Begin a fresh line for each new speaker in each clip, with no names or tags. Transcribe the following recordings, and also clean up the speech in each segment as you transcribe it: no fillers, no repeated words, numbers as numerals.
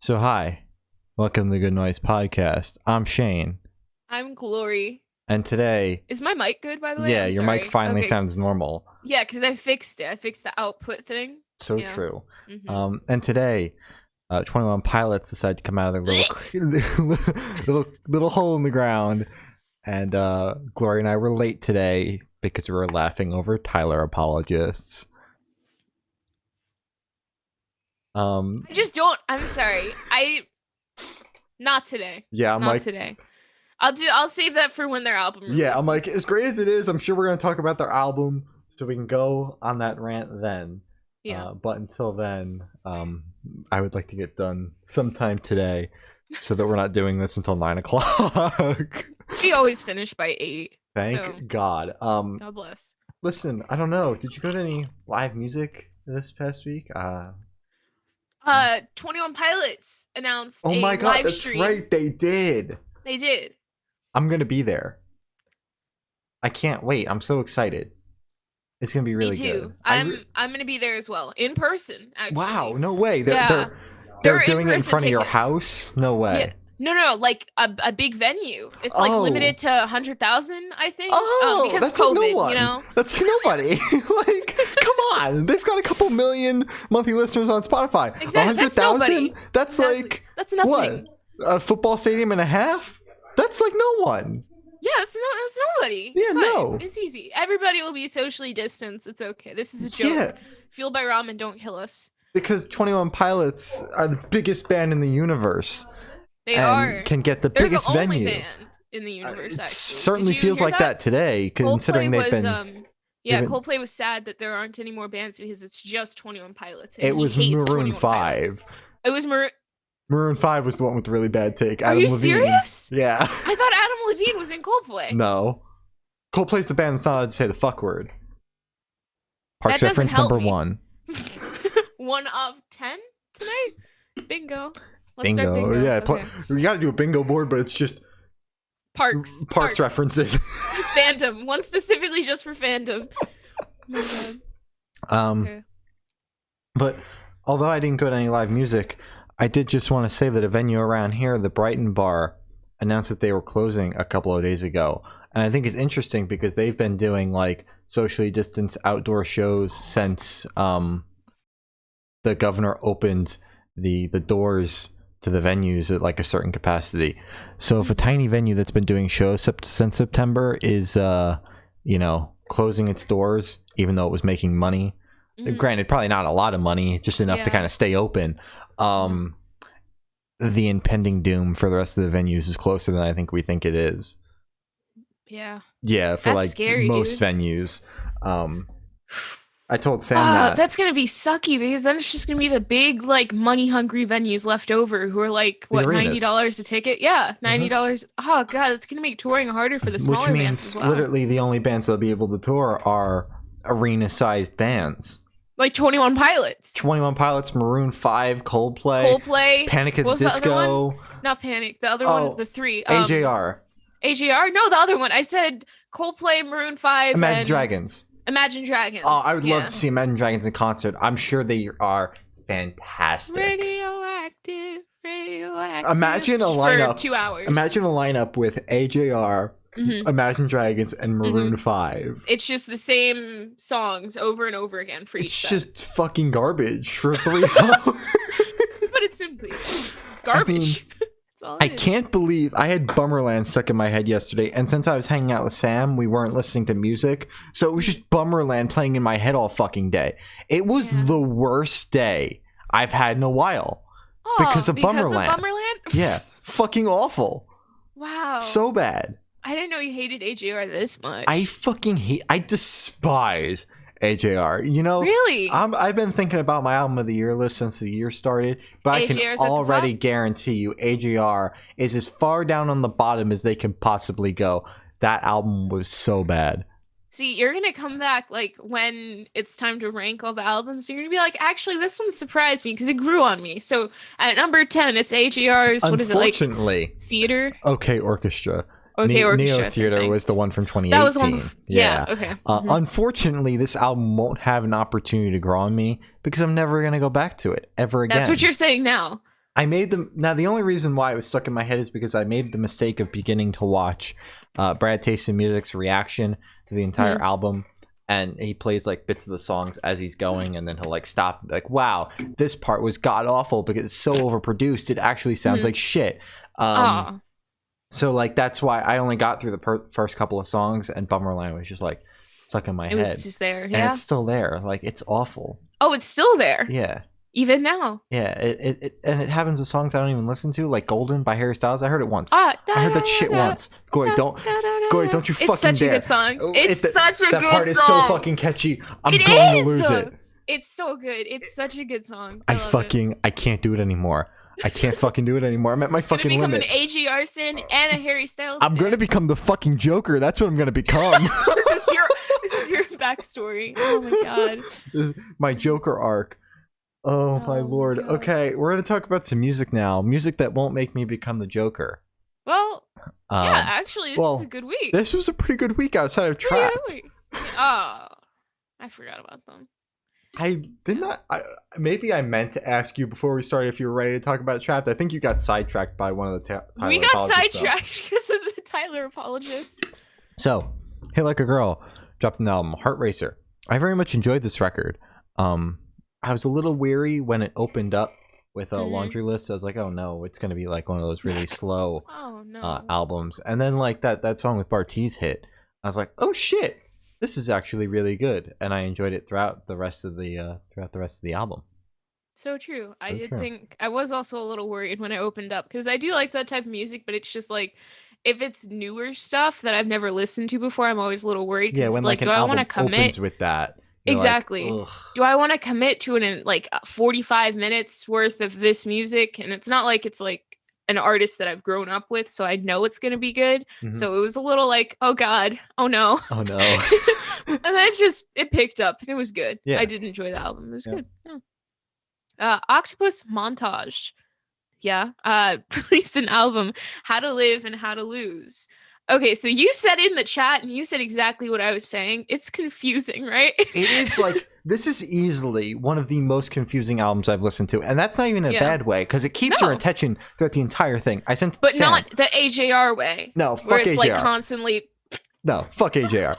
So hi, welcome to the Good Noise Podcast. I'm Shane,
I'm Glory.
and today,
Is my mic good, by the way?
yeah,
I'm
your
sorry.
mic finally
Okay.
sounds normal.
Yeah, because I fixed it. I fixed the output thing.
So
Yeah.
true.
Mhm.
And today, 21 Pilots decided to come out of their little hole in the ground, and Glory and I were late today because we were laughing over Tyler apologists.
I just don't. I'm sorry. Not today.
Yeah, I'm
Not
like,
today. I'll save that for when their album releases.
yeah, I'm like, as great as it is, I'm sure we're gonna talk about their album, so we can go on that rant then.
Yeah.
But until then, I would like to get done sometime today, so that we're not doing this until 9 o'clock.
We always finish by 8.
Thank
so,
God.
God bless.
Listen, I don't know. Did you go to any live music this past week?
21 Pilots announced
Oh
a
my God,
live
that's
stream.
right. They did.
They did.
I'm gonna be there. I can't wait. I'm so excited. It's gonna be really
Me too.
good.
I'm gonna be there as well, in person. Actually.
Wow, no way.
Yeah.
They're doing it in
in-person
front of your
tickets.
house? No way.
Yeah. No, like a big venue. It's like
Oh.
limited to 100,000, I think.
Oh,
because
that's
of COVID,
like no one.
you know.
That's like nobody. Like, come on. They've got a couple million monthly listeners on Spotify.
Exactly. That's
100,000?
nobody.
That's
Exactly.
like
That's nothing.
what? A football stadium and a half? That's like no one.
Yeah, that's nobody.
Yeah,
It's fine.
no.
It's easy. Everybody will be socially distanced. It's okay. This is a joke.
Yeah,
Fueled by ramen, don't kill us.
because 21 Pilots are the biggest band in the universe.
They
and
are.
can get the
They're
biggest
the only
venue.
band in the universe.
It
Actually,
certainly
Did you
feels
hear
like that today, considering
Coldplay
they've
was,
been.
Yeah,
they've been-
Coldplay was sad that there aren't any more bands because it's just 21 Pilots. And
It
he
was
hates
Maroon
21 Pilots.
5.
It was
Maroon 5 was the one with the really bad take.
Are
Adam
you
Levine.
serious?
Yeah.
I thought Adam Levine was in Coldplay.
No. Coldplay's the band that's not allowed to say the fuck word. Parks
That doesn't
reference
help
number
me.
1.
1 of 10 tonight? Bingo. Let's
Bingo.
start bingo.
Yeah,
Okay.
we gotta do a bingo board, but it's just
Parks
references.
Fandom. One specifically just for fandom. Oh my God. Okay.
But although I didn't go to any live music, I did just want to say that a venue around here, the Brighton Bar, announced that they were closing a couple of days ago. And I think it's interesting because they've been doing like socially distanced outdoor shows since the governor opened the doors to the venues at like a certain capacity. So if a tiny venue that's been doing shows since September is closing its doors, even though it was making money, granted probably not a lot of money, just enough to kind of stay open, the impending doom for the rest of the venues is closer than I think we think it is. Yeah, for
That's
like
scary,
most
dude.
venues. I told Sam that.
That's gonna be sucky because then it's just gonna be the big like money hungry venues left over who are like what
arenas.
$90 a ticket. Yeah, $90. Oh god, that's gonna make touring harder for the smaller
Which
bands
means
as well.
literally the only bands that'll be able to tour are arena-sized bands.
Like 21 Pilots.
21 Pilots, Maroon 5, Coldplay, Panic at the
What was the other
Disco,
one? Not Panic. The other one, the 3.
AJR,
AJR? No, the other one. I said Coldplay, Maroon 5,
Imagine
and
Dragons.
Imagine Dragons.
Oh, I would love to see Imagine Dragons in concert. I'm sure they are fantastic.
Radioactive.
Imagine a lineup.
For 2 hours.
Imagine a lineup with AJR, Imagine Dragons, and Maroon 5.
It's just the same songs over and over again for each set.
It's just fucking garbage for 3 hours.
But it's simply garbage. That's all it
I
is.
can't believe I had Bummerland stuck in my head yesterday, and since I was hanging out with Sam, we weren't listening to music, so it was just Bummerland playing in my head all fucking day. It was the worst day I've had in a while because of Bummerland. Yeah, fucking awful.
Wow.
So bad.
I didn't know you hated AJR this much.
I despise AJR. You know,
Really?
I've been thinking about my album of the year list since the year started, but I
AJR
can
's at the
already
top?
guarantee you AJR is as far down on the bottom as they can possibly go. That album was so bad.
See, you're gonna come back like when it's time to rank all the albums. You're gonna be like, actually, this one surprised me because it grew on me. So at number 10, it's AJR's. What is it like?
Unfortunately,
Theater.
okay, Orchestra
Okay,
Neo
Orchestra.
Theater was the one from 2018.
That was the one. Yeah. Okay.
Unfortunately, this album won't have an opportunity to grow on me because I'm never gonna go back to it ever again.
That's what you're saying now.
I made them. Now, the only reason why it was stuck in my head is because I made the mistake of beginning to watch Brad Taste in Music's reaction to the entire album, and he plays like bits of the songs as he's going, and then he'll like stop, like, "Wow, this part was god awful because it's so overproduced. It actually sounds like shit." So like that's why I only got through the first couple of songs, and Bummerland was just like stuck in my head.
It was just there,
and it's still there. Like it's awful.
Oh, it's still there.
Yeah.
Even now.
Yeah, it happens with songs I don't even listen to, like "Golden" by Harry Styles. I heard it once. I heard that shit once. Glory, don't you fucking dare.
It's such a good song. It's such a good song.
That part is so fucking catchy. I'm going to lose it.
It's so good. It's such a good song.
I can't do it anymore. I can't fucking do it anymore. I'm at my fucking limit.
I'm gonna become an A.G. Arson and a Harry Styles.
I'm gonna become the fucking Joker. That's what I'm gonna become.
This is your backstory. Oh my god.
My Joker arc. Oh my lord. God. Okay, we're gonna talk about some music now. Music that won't make me become the Joker.
Well, yeah, actually, this is a good week.
This was a pretty good week outside of Trapped.
Oh, I forgot about them.
I did not. Maybe I meant to ask you before we started if you were ready to talk about Trapped. I think you got sidetracked by one of the Tyler
We got sidetracked because of the Tyler apologists.
So, Hit Like a Girl dropped an album, Heart Racer. I very much enjoyed this record. I was a little weary when it opened up with a laundry list. I was like, oh no, it's going to be like one of those really slow albums. And then like that song with Bartiz hit. I was like, oh shit, this is actually really good. And I enjoyed it throughout the rest of the album.
So true. I did think I was also a little worried when I opened up because I do like that type of music, but it's just like if it's newer stuff that I've never listened to before, I'm always a little worried.
Yeah, when like an album opens with that.
Exactly.
Like,
do I want to commit to like 45 minutes worth of this music? And it's not like it's like an artist that I've grown up with, so I know it's going to be good. So it was a little like, oh god, oh no.
Oh no.
And then it picked up and it was good. Yeah. I did enjoy the album. It was good. Yeah. Octopus Montage. Yeah. Released an album, How to Live and How to Lose. Okay, so you said in the chat, and you said exactly what I was saying. It's confusing, right?
It is like, this is easily one of the most confusing albums I've listened to. And that's not even in a bad way, because it keeps your attention throughout the entire thing. I sent
But
Sam.
not the AJR way.
No, fuck
where it's
AJR.
Like constantly...
No, fuck AJR.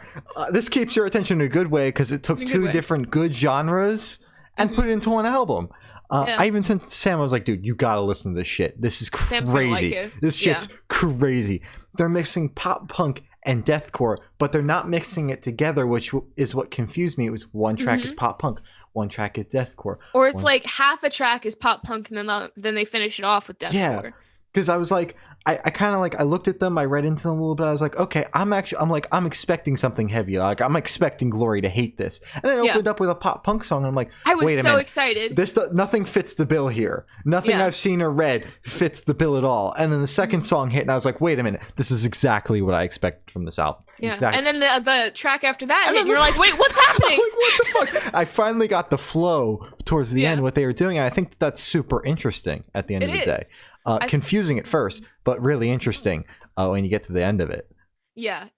This keeps your attention in a good way, because it took two different good genres and put it into one album. I even sent Sam, I was like, dude, you gotta listen to this shit. This is crazy. This shit's crazy. They're mixing pop punk and deathcore, but they're not mixing it together, which is what confused me. It was one track is pop punk, one track is deathcore.
Or it's like half a track is pop punk, and then they finish it off with deathcore.
Yeah, because I was like, I kind of like, I looked at them, I read into them a little bit. I was like, okay, I'm expecting something heavy. Like I'm expecting Glory to hate this, and then it opened up with a pop punk song. And I'm like,
I was
wait a
so
minute.
excited.
Nothing fits the bill here. Nothing I've seen or read fits the bill at all. And then the second song hit, and I was like, wait a minute, this is exactly what I expect from this album.
Yeah,
exactly.
And then the track after that hit, and you're like, wait, what's happening?
Like, what the fuck? I finally got the flow towards the end, what they were doing, and I think that's super interesting at the end of the day. Confusing at first, but really interesting when you get to the end of it.
Yeah,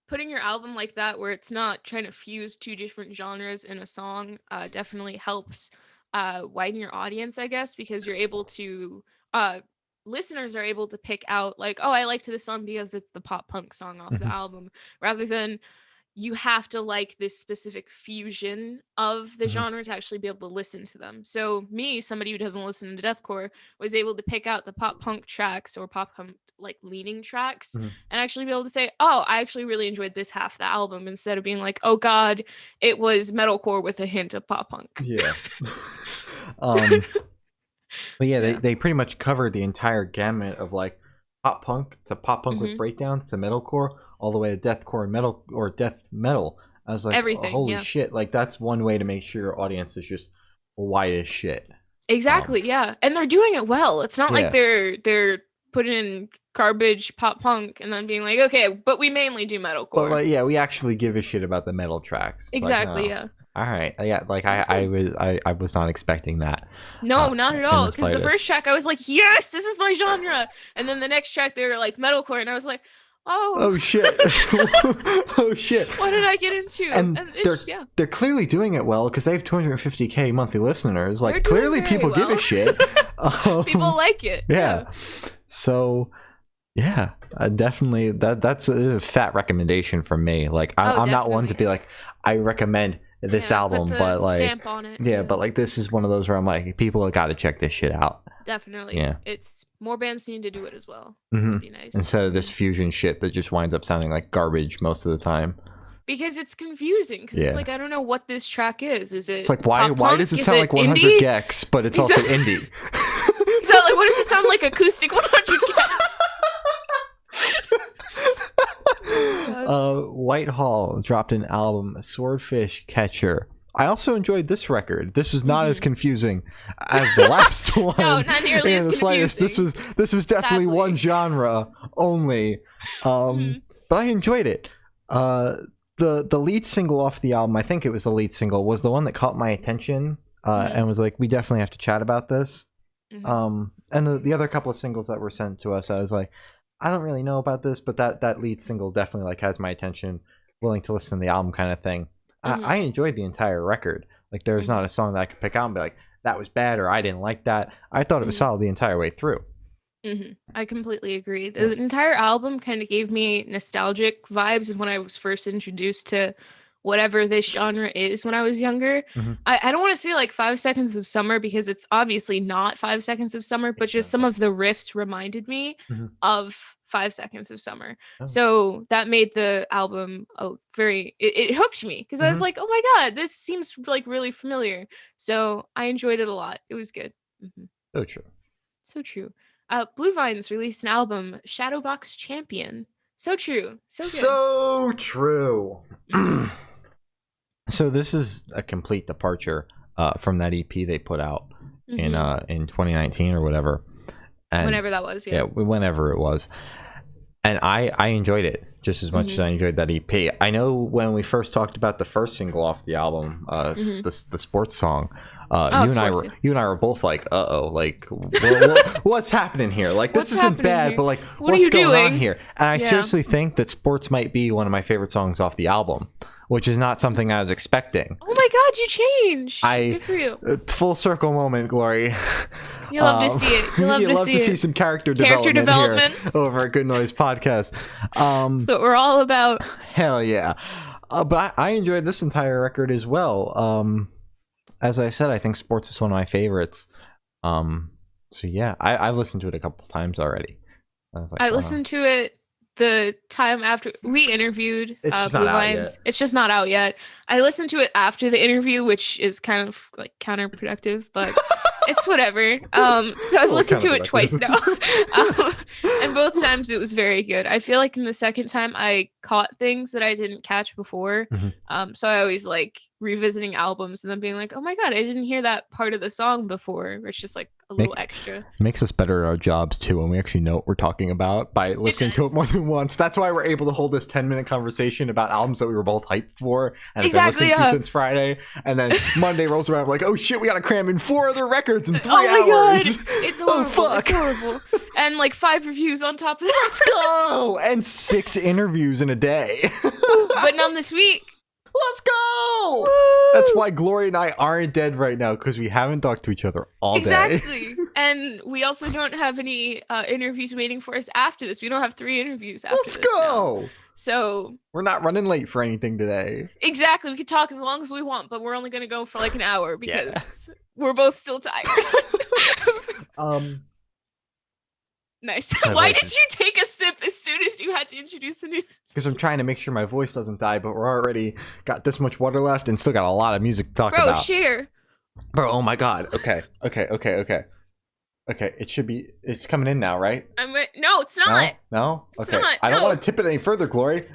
putting your album like that, where it's not trying to fuse two different genres in a song, definitely helps widen your audience, I guess, because you're able to listeners are able to pick out like, oh, I liked this song because it's the pop punk song off the album, rather than you have to like this specific fusion of the genre to actually be able to listen to them. So me, somebody who doesn't listen to deathcore, was able to pick out the pop punk tracks or pop punk like leaning tracks and actually be able to say, oh, I actually really enjoyed this half of the album, instead of being like, oh god, it was metalcore with a hint of pop punk.
Yeah. But they pretty much covered the entire gamut of like pop punk to pop punk with breakdowns to metalcore, all the way to deathcore and metal or death metal. I was like,
everything,
holy shit! Like that's one way to make sure your audience is just white as shit.
Exactly, yeah, and they're doing it well. It's not like they're putting in garbage pop punk and then being like, okay, but we mainly do metalcore.
But like, we actually give a shit about the metal tracks. It's
exactly,
like, oh, all right, like I was not expecting that.
No, not at all. Because the first track I was like, yes, this is my genre, and then the next track they were like metalcore, and I was like, Oh,
shit. Oh shit.
what did I get into?
And
it's, yeah,
they're clearly doing it well because they have 250K monthly listeners. Like,
They're doing
clearly
very
people give a
well.
shit.
people like it.
Yeah. So, yeah, definitely that's a fat recommendation from me. Like, I'm not one to be like, I recommend this album,
put the
but like,
stamp on it.
yeah, but like, this is one of those where I'm like, people have got to check this shit out.
Definitely.
Yeah.
It's more bands need to do it as well.
Mhm.
That'd be nice.
Instead of this fusion shit that just winds up sounding like garbage most of the time.
Because it's confusing. Because it's like, I don't know what this track is. Is it?
It's like, why does it
Is
sound
it
like 100
indie?
gex, but it's also indie?
Is that like, what does it sound like? Acoustic 100 gex?
Whitehall dropped an album, Swordfish Catcher. I also enjoyed this record. This was not as confusing as the last one.
No, not nearly as
the slightest.
confusing.
This was definitely
Sadly.
one genre only. But I enjoyed it. The lead single off the album, I think it was the lead single, was the one that caught my attention and was like, we definitely have to chat about this. And the other couple of singles that were sent to us, I was like, I don't really know about this, but that lead single definitely like has my attention, willing to listen to the album kind of thing. I enjoyed the entire record. Like, there's not a song that I could pick out and be like, that was bad, or I didn't like that. I thought it was solid the entire way through.
I completely agree. The entire album kind of gave me nostalgic vibes of when I was first introduced to whatever this genre is when I was younger. I don't want to say like 5 Seconds of Summer, because it's obviously not 5 Seconds of Summer, but just some of the riffs reminded me of 5 Seconds of Summer. So that made the album it hooked me, because I was like, oh my god, this seems like really familiar. So I enjoyed it a lot. It was good.
So true.
So true. Blue Vines released an album, Shadowbox Champion. So true. So good.
So true. So this is a complete departure from that EP they put out in 2019 or whatever. And
whenever that was, yeah.
Whenever it was. And I enjoyed it just as much as I enjoyed that EP. I know when we first talked about the first single off the album, the sports song, you and I were both like, like, what's happening here? Like, this isn't bad, but like, what's going on here? And I seriously think that Sports might be one of my favorite songs off the album, which is not something I was expecting.
Oh my god, you changed! Good for you.
Full circle moment, Glory.
You love to see it. You love to see
some character development here over at Good Noise Podcast.
That's what we're all about.
Hell yeah. But I enjoyed this entire record as well. As I said, I think Sports is one of my favorites. So yeah, I've listened to it a couple times already.
I listened to it the time after we interviewed Blue Vines. It's just not out yet. I listened to it after the interview, which is kind of like counterproductive, but it's whatever. So I've listened to it twice now. And both times it was very good. I feel like in the second time I caught things that I didn't catch before. So I always like revisiting albums and then being like, oh my god, I didn't hear that part of the song before. It's just like a little extra.
Makes us better at our jobs too when we actually know what we're talking about by listening to it more than once. That's why we're able to hold this 10-minute conversation about albums that we were both hyped for and have been listening to since Friday. And then Monday rolls around, we're like, oh shit, we gotta cram in 4 other records in 3 hours.
Oh my god, it's horrible.
Oh, fuck.
It's horrible. And like 5 reviews on top of that.
Let's go! And 6 interviews in a day.
But none this week.
Let's go!
Woo!
That's why Glory and I aren't dead right now, because we haven't talked to each other all day.
Exactly. And we also don't have any interviews waiting for us after this. We don't have 3 interviews after this.
Let's go!
Now. So
we're not running late for anything today.
Exactly. We could talk as long as we want, but we're only going to go for like an hour because we're both still tired. Nice. Why did you take a sip as soon as you had to introduce the news?
Because I'm trying to make sure my voice doesn't die, but we're already got this much water left and still got a lot of music to talk about.
Bro, share.
Bro, oh my god. Okay. It should be. It's coming in now, right?
No, it's not.
No?
It's
okay.
not,
I don't want to tip it any further, Glory.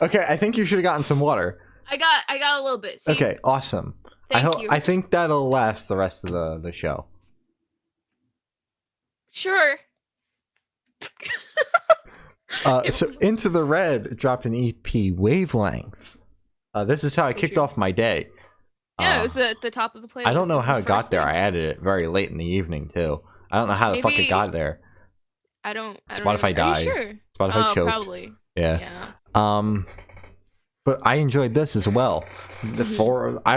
Okay, I think you should have gotten some water.
I got a little bit. See?
Okay, awesome.
Thank you.
I think that'll last the rest of the show.
Sure.
So Into the Red dropped an EP, Wavelength. This is how I kicked off my day.
Yeah, it was at the top of the playlist.
I don't know how it got there. I added it very late in the evening too. I don't know how the fuck it got there.
I don't
Spotify
Are you
died.
sure?
Spotify
Oh,
choked.
probably.
Yeah.
Yeah.
But I enjoyed this as well. I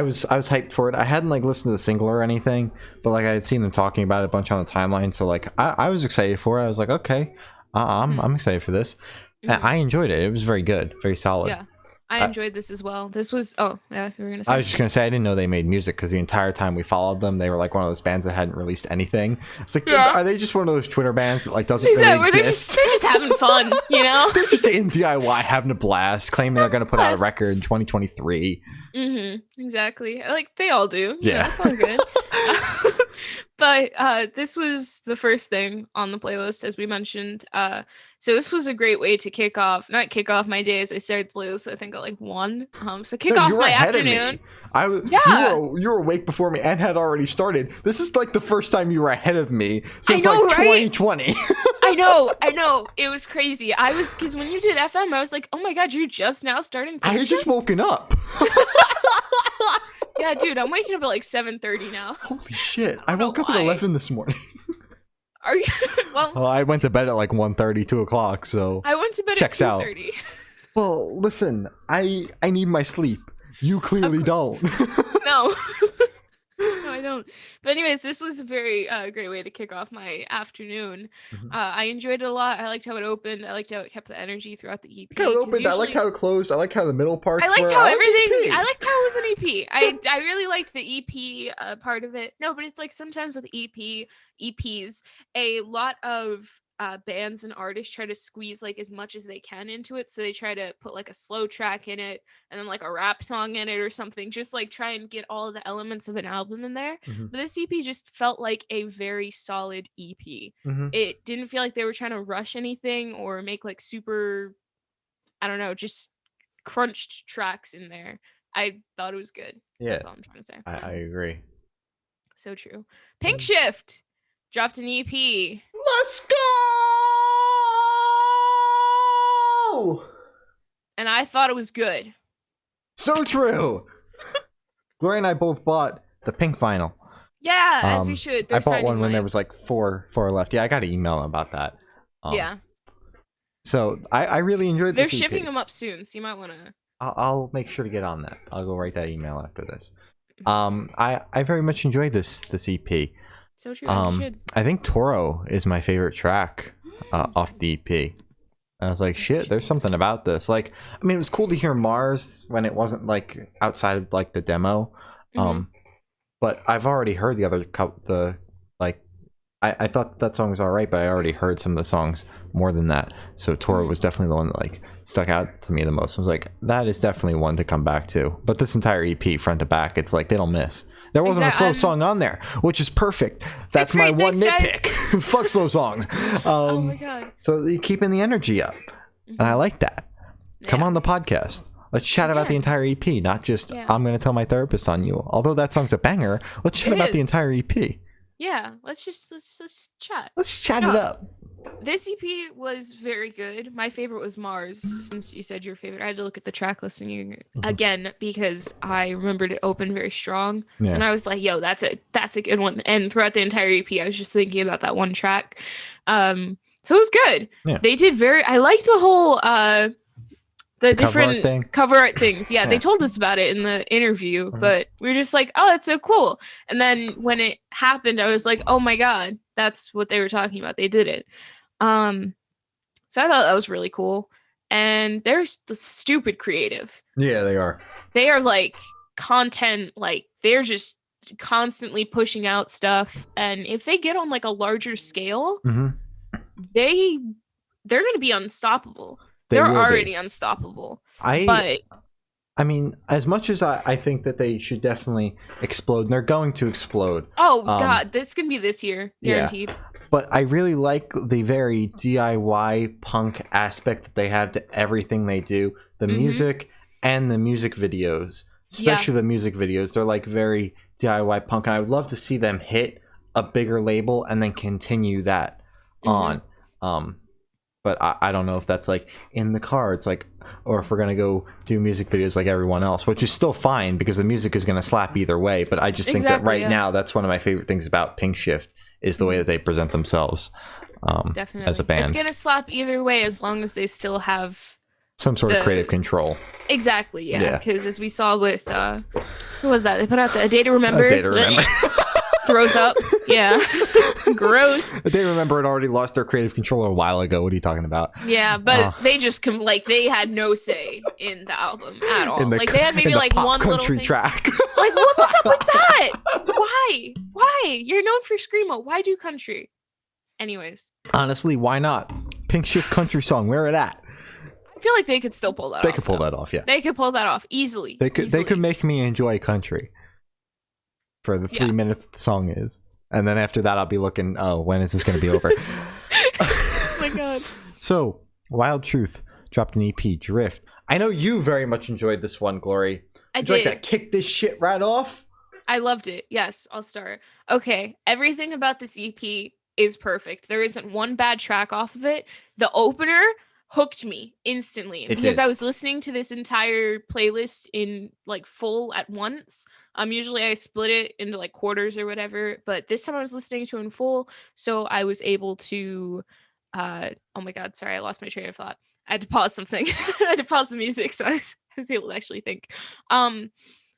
was hyped for it. I hadn't like listened to the single or anything, but like I had seen them talking about it a bunch on the timeline. So like I was excited for it. I was like, okay, I'm excited for this. And I enjoyed it. It was very good, very solid.
Yeah. I enjoyed this as well. This was yeah, you were gonna say.
I was just gonna say I didn't know they made music because the entire time we followed them, they were like one of those bands that hadn't released anything. It's like, are they just one of those Twitter bands that like doesn't really exist?
They're just having fun, you know?
They're just in DIY having a blast, claiming they're gonna put out a record in 2023.
Exactly. Like they all do.
Yeah.
It's all good. But this was the first thing on the playlist, as we mentioned. So this was a great way to not kick off my day as I started the playlist, I think at like 1. So kick off my afternoon.
You were awake before me and had already started. This is like the first time you were ahead of me since
I know,
like
right?
2020.
I know. It was crazy. Because when you did FM, I was like, oh my god, you're just now starting
I had just woken up.
Yeah, dude, I'm waking up at like 7:30 now.
Holy shit. I woke up at 11 this morning.
Are you? Well,
I went to bed at like 1:30, 2 o'clock, so
I went to bed
checks
at 2:30.
Well, listen, I need my sleep. You clearly don't.
No. No, I don't. But anyways, this was a very great way to kick off my afternoon. I enjoyed it a lot. I liked how it opened. I liked how it kept the energy throughout the EP.
I liked how it opened. I liked how it closed. I liked how the middle parts
I liked
were.
how everything. I liked how it was an EP. I really liked the EP part of it. No, but it's like sometimes with EPs, a lot of bands and artists try to squeeze like as much as they can into it. So they try to put like a slow track in it and then like a rap song in it or something, just like try and get all the elements of an album in there. But this EP just felt like a very solid EP. It didn't feel like they were trying to rush anything or make like super, I don't know, just crunched tracks in there. I thought it was good.
Yeah,
that's all I'm trying to say.
I agree.
So true. Pinkshift dropped an EP.
Let's go!
And I thought it was good.
So true. Gloria and I both bought the pink vinyl.
Yeah, as we should.
I bought one when there was like four left. Yeah, I got an email about that.
Yeah.
So I really enjoyed this.
They're shipping them up soon, so you might want to.
I'll make sure to get on that. I'll go write that email after this. I very much enjoyed this EP.
So true. You should.
I think Toro is my favorite track off the EP. And I was like, shit, there's something about this. Like, I mean, it was cool to hear Mars when it wasn't like outside of like the demo. But I've already heard the other I thought that song was all right, but I already heard some of the songs more than that. So Toro was definitely the one that like stuck out to me the most. I was like, that is definitely one to come back to. But this entire EP, front to back, it's like they don't miss. There wasn't a slow song on there, which is perfect. That's my one nitpick. Fuck slow songs.
Oh my god.
So you keeping the energy up, and I like that. Come on the podcast. Let's chat about the entire EP, not just I'm going to tell my therapist on you. Although that song's a banger, let's chat about the entire EP.
Yeah, let's chat.
Let's chat it up.
This EP was very good. My favorite was Mars, since you said your favorite. I had to look at the track listing again because I remembered it opened very strong. Yeah. And I was like, yo, that's a good one. And throughout the entire EP, I was just thinking about that one track. So it was good. Yeah. They did I liked the whole the different cover art things. Yeah, they told us about it in the interview, but we were just like, oh, that's so cool. And then when it happened, I was like, oh my god, that's what they were talking about. They did it. So I thought that was really cool. And they're stupid creative. Yeah,
they are.
They are like content, like they're just constantly pushing out stuff. And if they get on like a larger scale, they're going to be unstoppable. They're already unstoppable. I
mean, as much as I think that they should definitely explode, and they're going to explode.
Oh, God. That's going to be this year. Guaranteed. Yeah.
But I really like the very DIY punk aspect that they have to everything they do. The music and the music videos. Especially the music videos. They're like very DIY punk. And I would love to see them hit a bigger label and then continue that on. But I don't know if that's like in the cards, like, or if we're gonna go do music videos like everyone else, which is still fine because the music is gonna slap either way. But I just think that right now, that's one of my favorite things about Pinkshift is the way that they present themselves.
Definitely.
as a band.
It's gonna slap either way as long as they still have
Some sort of creative control.
Exactly, yeah.
Yeah.
Because as we saw with who was that? They put out A Day to Remember.
A Day to Remember.
Throws up. Yeah. Gross.
A Day to Remember had already lost their creative control a while ago. What are you talking about?
Yeah, but they just they had no say in the album at all. Like they had maybe like
pop
one
country
little thing.
track.
Like what was up with that? Why? You're known for screamo. Why do country? Anyways.
Honestly, why not? Pinkshift country song. Where it at?
I feel like they could still pull that off.
They could pull that off, yeah.
They could pull that off easily.
They could make me enjoy country for the 3 minutes the song is. And then after that I'll be looking, oh, when is this going to be over?
Oh my god.
So, Wild Truth dropped an EP, Drift. I know you very much enjoyed this one, Glory.
Would
you like to kick this shit right off?
I loved it. Yes, I'll start. Okay, everything about this EP is perfect. There isn't one bad track off of it. The opener hooked me instantly because I was listening to this entire playlist in like full at once. Usually I split it into like quarters or whatever, but this time I was listening to it in full, so I was able to oh my god, sorry, I lost my train of thought. I had to pause something. I had to pause the music, so I was able to actually think.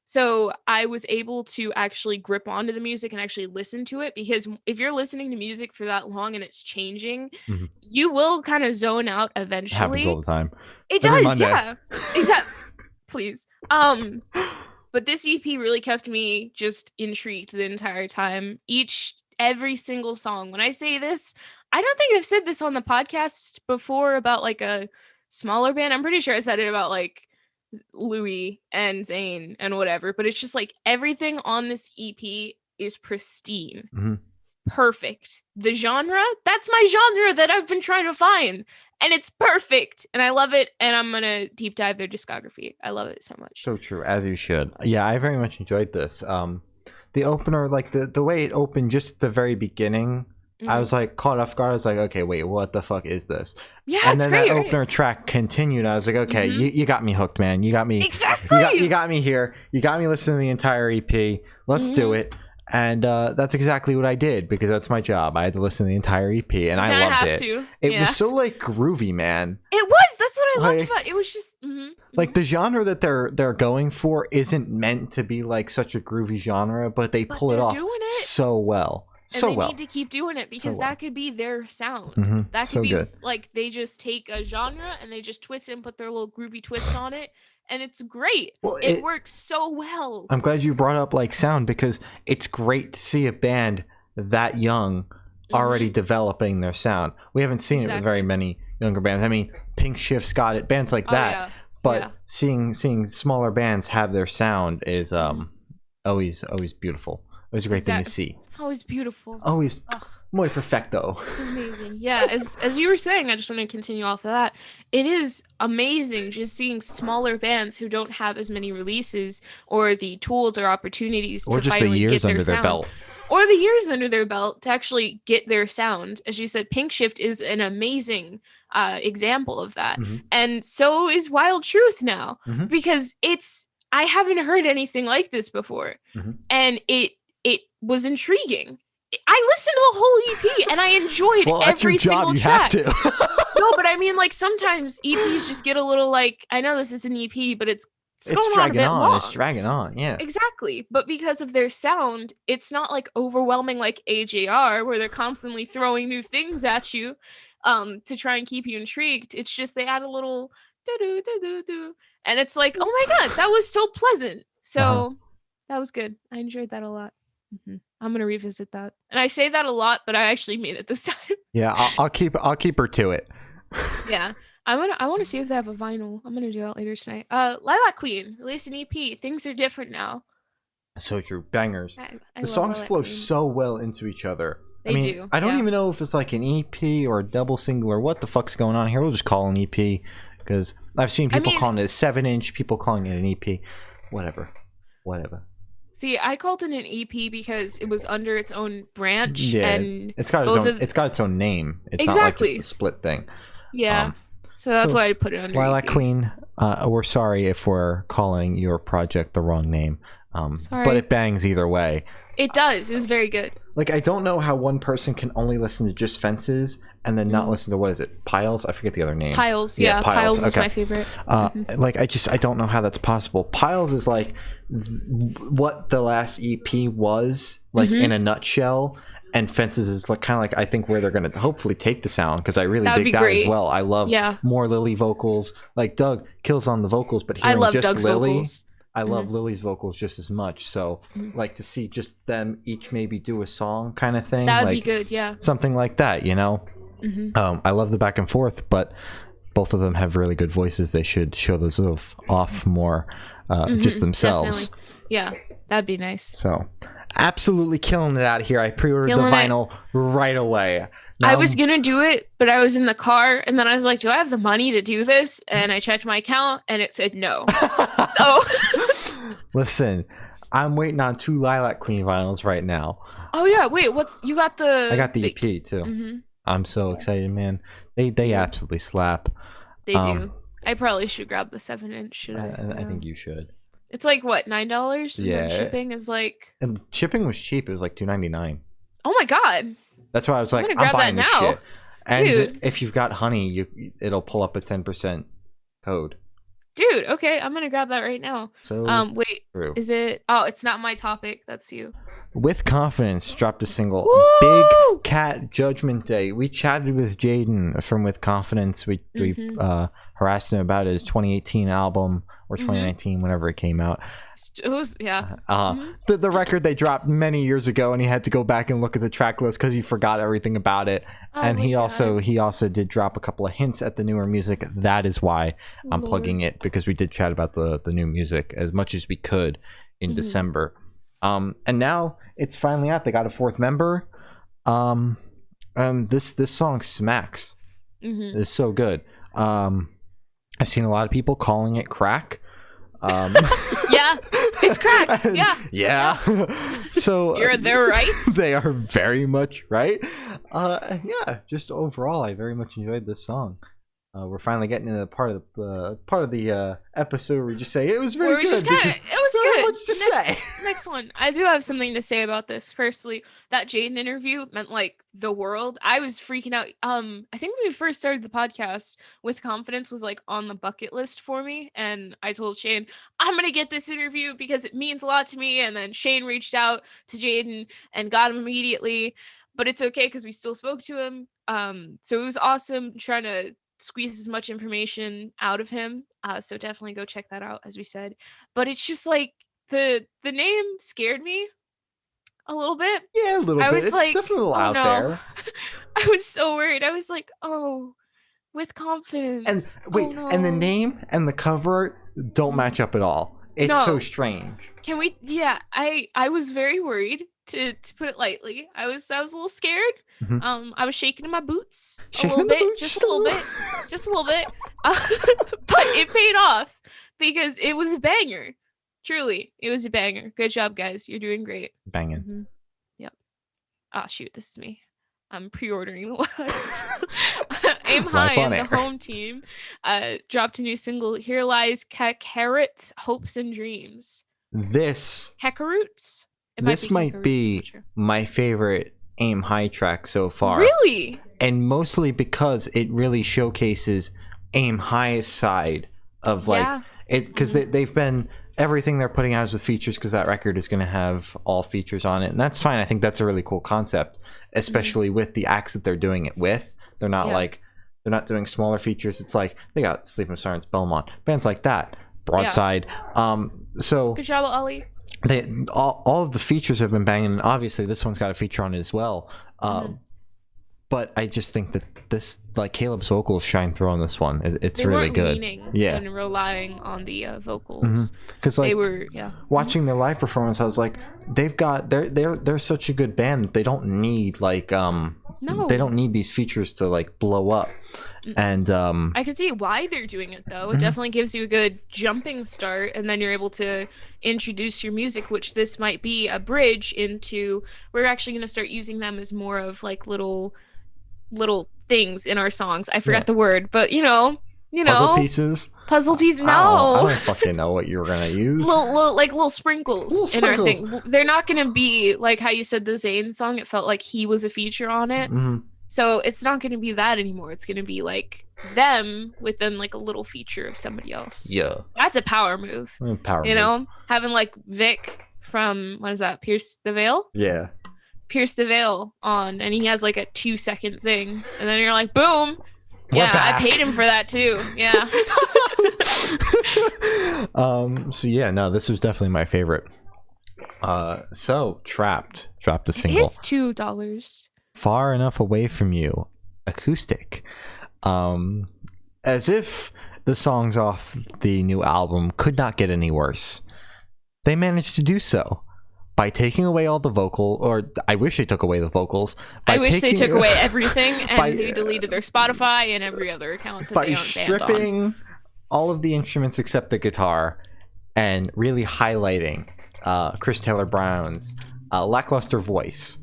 So I was able to actually grip onto the music and actually listen to it, because if you're listening to music for that long and it's changing, you will kind of zone out eventually. It
happens all the time.
It does, yeah. Exactly. Please. But this EP really kept me just intrigued the entire time. Every single song. When I say this, I don't think I've said this on the podcast before about like a smaller band. I'm pretty sure I said it about like Louis and Zayn and whatever, but it's just like everything on this EP is pristine. Perfect. The genre, that's my genre that I've been trying to find, and it's perfect, and I love it, and I'm gonna deep dive their discography. I love it so much.
So true, as you should. Yeah, I very much enjoyed this. The opener, like the way it opened just at the very beginning, I was like caught off guard. I was like, okay, wait, what the fuck is this?
Yeah,
and then
great,
that opener track continued. I was like, okay, you got me hooked, man. You got me.
Exactly.
You got me here. You got me listening to the entire EP. Let's do it. And that's exactly what I did, because that's my job. I had to listen to the entire EP, and I loved it. It was so like groovy, man.
It was. That's what I loved about it. It was just
like the genre that they're going for isn't meant to be like such a groovy genre, but they pull it off so well.
And they need to keep doing it, because that could be their sound. That could be
good.
Like they just take a genre and they just twist it and put their little groovy twist on it, and it's great. Well, it works so well.
I'm glad you brought up like sound, because it's great to see a band that young already developing their sound. We haven't seen it with very many younger bands. I mean, Pinkshift's got it, bands like that. Yeah. But seeing smaller bands have their sound is always beautiful. It was a great thing to see.
It's always beautiful.
Always muy perfecto.
It's amazing. Yeah, as you were saying, I just want to continue off of that. It is amazing just seeing smaller bands who don't have as many releases or the tools or opportunities to finally get their sound. Or the years under their belt to actually get their sound. As you said, Pinkshift is an amazing example of that. And so is Wild Truth now, because I haven't heard anything like this before. And it was intriguing. I listened to the whole EP and I enjoyed every single track.
You have to.
No, but I mean, like, sometimes EPs just get a little like, I know this is an EP, but it's going on a bit long.
It's dragging on, yeah.
Exactly. But because of their sound, it's not like overwhelming like AJR, where they're constantly throwing new things at you to try and keep you intrigued. It's just they add a little do-do-do-do-do. And it's like, oh my god, that was so pleasant. So that was good. I enjoyed that a lot. I'm gonna revisit that, and I say that a lot, but I actually mean it this time.
Yeah, I'll keep her to it.
Yeah, I want to see if they have a vinyl. I'm gonna do that later tonight. Lilac Queen released an EP. Things are different now.
So true, bangers.
I
the songs
Lilac
flow
Queen.
so well into each other.
They do.
I don't even know if it's like an EP or a double single or what the fuck's going on here. We'll just call it an EP, because I've seen people calling it a 7-inch, people calling it an EP. Whatever.
See, I called it an EP because it was under its own branch.
Yeah,
and
it's got its own name. It's not like just a split thing.
Yeah. So that's why I put it under
Lilac
EPs.
Queen, we're sorry if we're calling your project the wrong name.
Sorry.
But it bangs either way.
It does. It was very good.
like I don't know how one person can only listen to just Fences and then not listen to, what is it, Piles? I forget the other name.
Piles, yeah, Piles is
okay.
my favorite.
Like I don't know how that's possible. Piles is like what the last EP was like in a nutshell, and Fences is like kind of like I think where they're gonna hopefully take the sound, because I really dig that as well. I love more Lily vocals. Like Doug kills on the vocals, but hearing
I love
just
Doug's
Lily.
vocals.
I love Lily's vocals just as much. So, like, to see just them each maybe do a song kind of thing.
That would
like,
be good, yeah.
Something like that, you know? I love the back and forth, but both of them have really good voices. They should show those off more just themselves.
Definitely. Yeah, that'd be nice.
So, absolutely killing it out here. I pre-ordered the vinyl right away. Now,
I was gonna do it, but I was in the car, and then I was like, do I have the money to do this? And I checked my account, and it said no. So
listen, I'm waiting on 2 Lilac Queen vinyls right now.
Oh yeah, wait, you got the...
I got the EP too. I'm so excited, man. They absolutely slap.
They do. I probably should grab the 7-inch, should I?
I think you should.
It's like, what, $9?
Yeah.
And shipping is like...
And shipping was cheap. It was like $2.99.
Oh my god.
That's why I was like, I'm buying this shit. And if you've got Honey, it'll pull up a 10% code.
Dude, okay, I'm gonna grab that right now.
So
wait,
true.
Is it? Oh, it's not my topic. That's you.
With Confidence dropped a single.
Woo!
Big Cat Judgment Day. We chatted with Jaden from With Confidence. We harassed him about his 2018 album or 2019, whenever it came out.
It was, yeah.
The record they dropped many years ago, and he had to go back and look at the track list because he forgot everything about it. And he also did drop a couple of hints at the newer music. That is why I'm plugging it, because we did chat about the new music as much as we could in December. And now it's finally out. They got a 4th member. And this song smacks. It's so good. I've seen a lot of people calling it crack.
Yeah, it's crack.
Yeah. So
they're right.
They are very much right. Yeah, just overall, I very much enjoyed this song. We're finally getting to the part of the episode where we just say it was very good.
It was good.
Much to say.
Next one. I do have something to say about this. Firstly, that Jaden interview meant like the world. I was freaking out. I think when we first started the podcast, With Confidence was like on the bucket list for me, and I told Shane, I'm gonna get this interview because it means a lot to me. And then Shane reached out to Jaden and got him immediately. But it's okay because we still spoke to him. So it was awesome trying to squeeze as much information out of him, so definitely go check that out, as we said. But it's just like the name scared me a little bit.
Yeah, a little bit. It's like, definitely a little out there.
I was so worried. I was like, oh, With Confidence.
And wait, and the name and the cover art don't match up at all. It's so strange.
Can we? Yeah, I was very worried, to put it lightly. I was a little scared. I was shaking in my boots just a little bit. But it paid off because it was a banger. Truly, it was a banger. Good job, guys. You're doing great.
Banging.
Yep. Ah, shoot, this is me. I'm pre-ordering the live. Aim High and the home team dropped a new single. Here Lies Carrots, Hopes and Dreams.
This might be my favorite Aim High track so far.
Really?
And mostly because it really showcases Aim High's side of like it, because they've been, everything they're putting out is with features, because that record is going to have all features on it, and that's fine. I think that's a really cool concept, especially with the acts that they're doing it with. They're not like, they're not doing smaller features. It's like they got Sleeping with Sirens, Belmont, bands like that, Broadside. So
good job, Ollie.
They all of the features have been banging, and obviously this one's got a feature on it as well. But I just think that this, like, Caleb's vocals shine through on this one. It's really good.
And relying on the vocals,
because like
they were
watching their live performance, I was like, they're such a good band that they don't need like they don't need these features to like blow up. And
I could see why they're doing it though. It definitely gives you a good jumping start, and then you're able to introduce your music, which this might be a bridge into. We're actually going to start using them as more of like little things in our songs. I forgot the word, but you know, you
Puzzle
know,
pieces.
puzzle piece.
I
No,
don't fucking know what you were gonna use.
little sprinkles
Little
in our
sprinkles.
thing. They're not gonna be like how you said the Zayn song. It felt like he was a feature on it.
Mhm.
So it's not gonna be that anymore. It's gonna be like them within like a little feature of somebody else.
Yeah.
That's a power move.
Power
You
move.
know, having like Vic from what is that? Pierce the Veil.
Yeah.
Pierce the Veil on, and he has like a 2-second thing, and then you're like, boom.
We're
Yeah,
back.
I paid him for that too. Yeah.
So yeah, no, this was definitely my favorite. So Trapped the single.
It's $2.
Far Enough Away From You, acoustic. As if the songs off the new album could not get any worse. They managed to do so by taking away all the vocal, or I wish they took away the vocals.
I wish they took away everything and they deleted their Spotify and every other account that
by
they aren't banned on.
stripping all of the instruments except the guitar and really highlighting Chris Taylor Brown's lackluster voice.